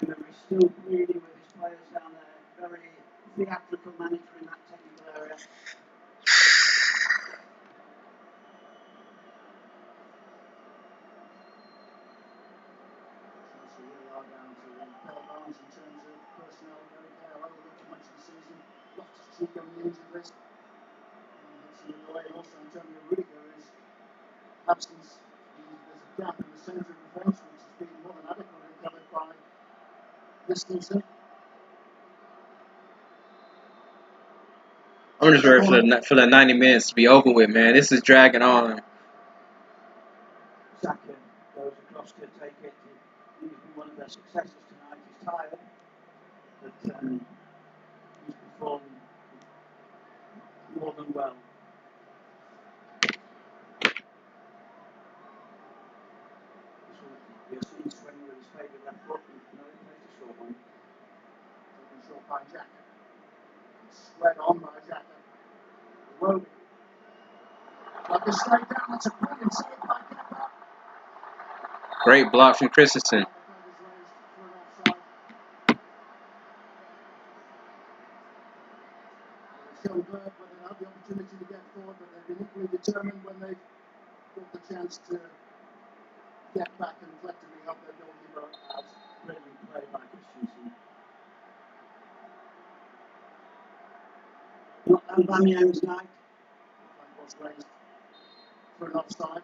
Speaker 6: Emery still pleading with his players down there. Very theatrical manager in that technical area. Really are down to bare bones in terms of personnel. Very care overlooked too much of the season. Loftus-Cheek on the injured list. Hudson away also Antonio Rudiger's absence. There's a gap in the centre of defence which has been more than adequately covered by Christensen.
Speaker 3: I'm just ready for the 90 minutes to be over with, man. This is dragging on.
Speaker 6: Saka goes across to take it. He's been one of their successes tonight. He's tired, but he's performed more than well. You've seen swing with his favourite left foot, and he plays a short one. Taken short by Xhaka. Squared on by Xhaka. Iwobi. Like a straight down, that's a brilliant save by Kepa.
Speaker 3: Great block from Christensen.
Speaker 6: Schoenberg, whether they had the opportunity to
Speaker 2: been equally determined when they've got the chance to get back and collectively help their goalkeeper out.
Speaker 6: Brilliant play by Christensen. Not Aubameyang's night.
Speaker 2: The flag was raised for an offside.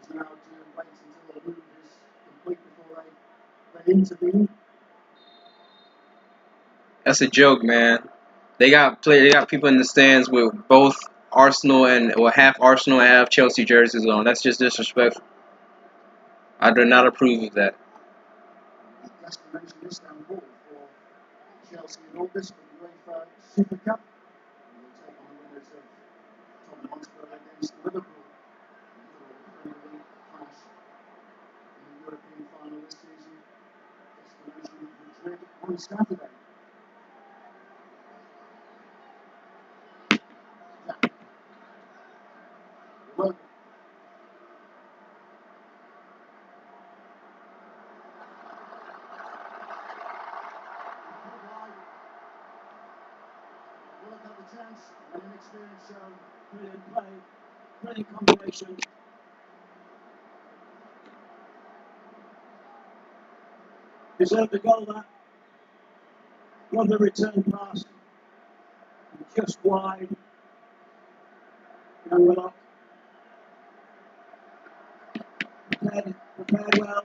Speaker 2: The officials now do wait until the move is complete before they intervene.
Speaker 3: That's a joke, man. They got people in the stands with both Arsenal and half Arsenal and half Chelsea jerseys on. That's just disrespectful. I do not approve of that.
Speaker 2: Destination Istanbul for Chelsea in August for the UEFA Super Cup. And we'll take on the winners of Tottenham Hotspur against Liverpool. Premier League clash in the European final this season. Destination Madrid on Saturday. Well, have the chance, an inexperienced show.
Speaker 6: Brilliant play. Brilliant combination. Deserved a goal that. Lovely return pass. Just wide. Young Willock. Prepared well.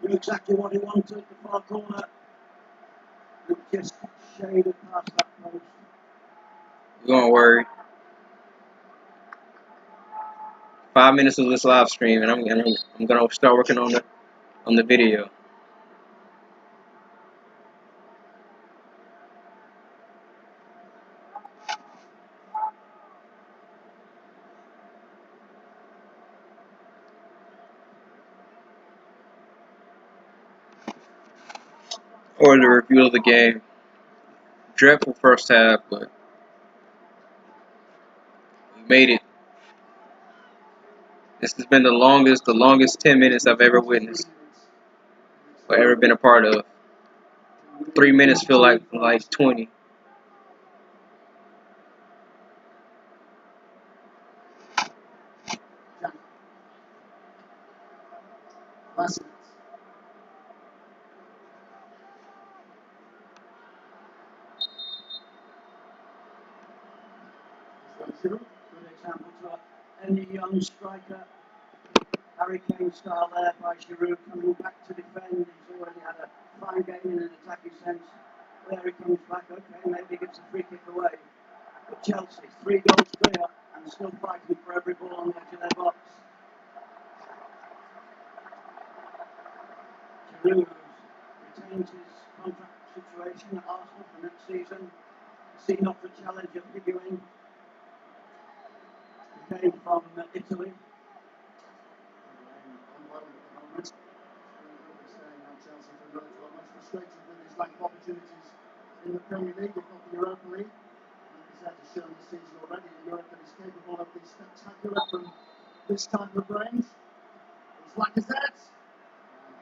Speaker 6: Knew exactly what he wanted. The far corner. It just shaded past that post.
Speaker 3: Don't worry. 5 minutes of this live stream, and I'm gonna start working on the video. Or the review of the game. Dreadful first half, but we made it. This has been the longest 10 minutes I've ever witnessed, or ever been a part of. 3 minutes feel like 20.
Speaker 2: Last
Speaker 6: Good example to any young striker. Harry Kane style there by Giroud coming back to defend. He's already had a fine game in an attacking sense. There he comes back. Okay, maybe he gets a free kick away. But Chelsea, 3 goals clear and still fighting for every ball on the edge of their box. Giroud retains his contract situation at Arsenal for next season. Seen off the challenge of Higuain. He came from Italy.
Speaker 2: Frustrated with his lack of opportunities in the Premier League, if not the Europa League. Lacazette has shown this season already in Europe that he's capable of being spectacular from this type of range. It's Lacazette.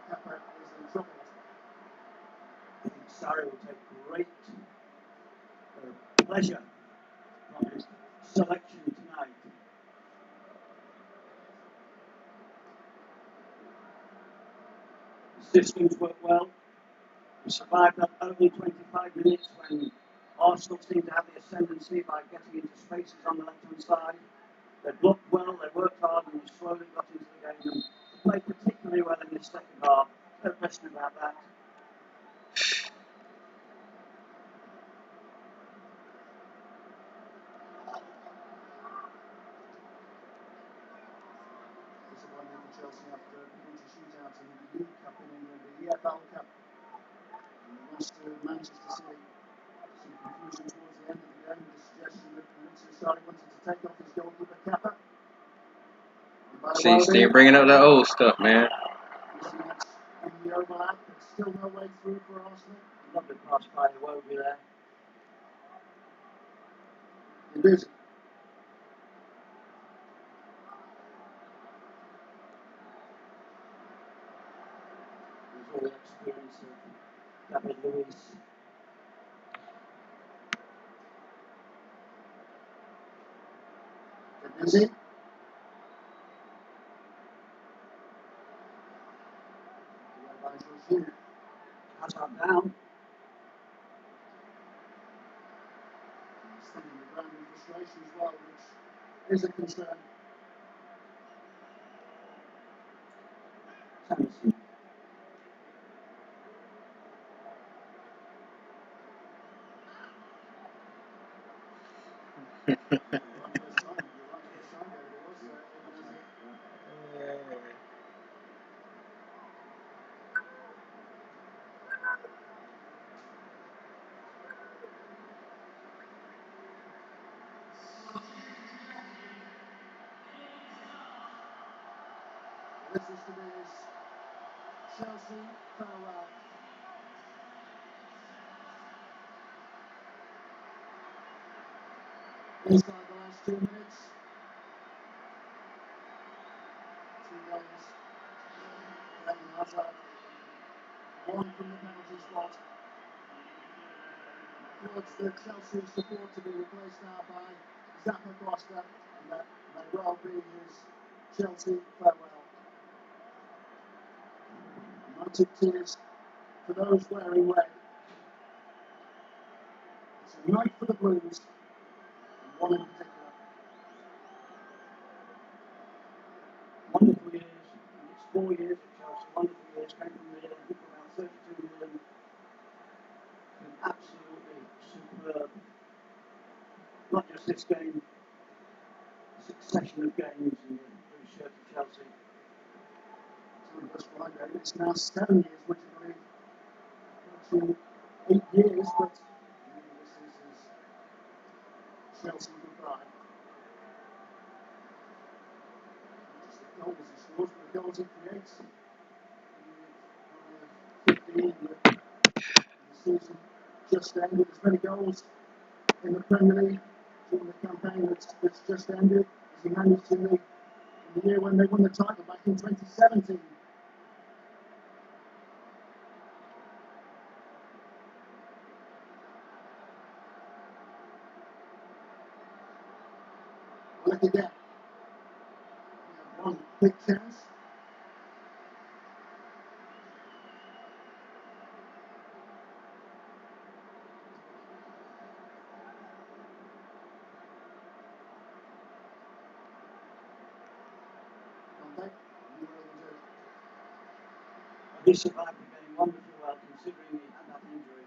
Speaker 2: Kepa is in trouble.
Speaker 6: I think Sarri will take great pleasure from his selection tonight. The systems work well. We survived that only 25 minutes when Arsenal seemed to have the ascendancy by getting into spaces on the left-hand side. They blocked well, they worked hard, and we slowly got into the game. And they played particularly well in the second half. No question about that.
Speaker 2: Disappointing for Chelsea after a brutal shootout in the League Cup in England, the EFL Cup. And they lost to Manchester City. Some confusion towards the end of the game with the suggestion that Maurizio Sarri wanted to take off his goalkeeper Kepa.
Speaker 3: See, still bringing up that old stuff, man.
Speaker 2: In the overlap, but still no way through for Arsenal.
Speaker 6: Lovely pass by Iwobi there.
Speaker 2: It is.
Speaker 6: There's all the experience of David Luiz. They're busy. Hazard down. He's thinking the ground in frustration as well, which is a concern. Tennessee. This is today's Chelsea farewell. Inside the last 2 minutes. 2 goals. Eden Hazard. 1 from the penalty spot. Towards the Chelsea support to be replaced now by Zappa Costa, and that may well be his Chelsea farewell. United tears for those wearing red. It's a night for the Blues, and one in particular. Wonderful years, and it's 4 years at Chelsea. Wonderful years, came from the around 32 million. An absolutely superb, not just this game, succession of games in the blue shirt of Chelsea. It's now 7 years, which I believe, to 8 years, but this is his Chelsea goodbye. Just the goals he scores, but the goals he creates. 15 in the season just ended. As many goals in the Premier League during the campaign that's just ended as he managed in the year when they won the title back in 2017. Look again. One big chance. He survived the game wonderfully well, considering he had that injury.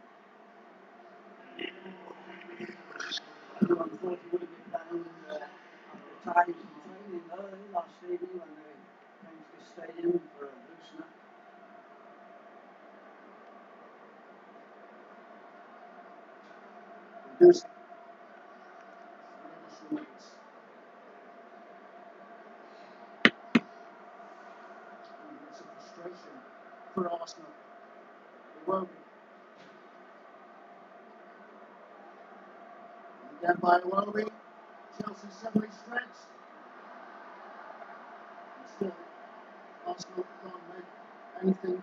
Speaker 6: Everyone thought he would have been playing after times in training early last evening when they came to the stadium for a loosener. Reduced 3 additional minutes. It's a frustration for Arsenal. It won't be. Again by Iwobi. Chelsea suddenly stretched. And still, Arsenal can't make anything of it.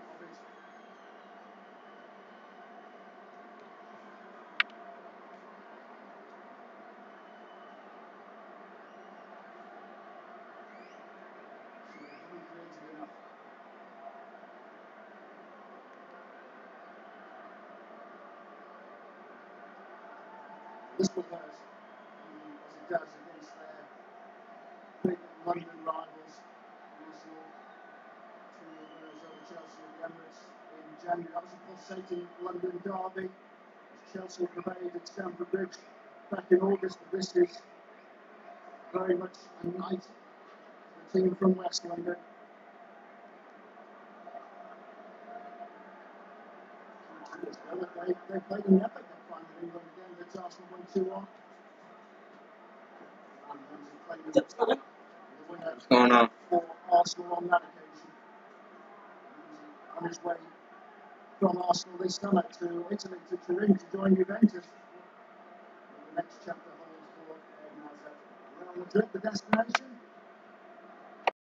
Speaker 6: So they haven't created enough. This will hurt, as it does against their big London rivals. Arsenal 2-0 winners over Chelsea at the Emirates in January. That was a pulsating London derby as Chelsea prevailed at Stamford Bridge back in August. But this is very much a night for the team from West London. They played in the FA Cup final in England again, but Arsenal won 2-1.
Speaker 3: What's going on?
Speaker 6: For Arsenal on that occasion. On his way from Arsenal this summer to Italy, to Turin, to join Juventus. The next chapter holds for Eden Hazard. Real Madrid, the destination.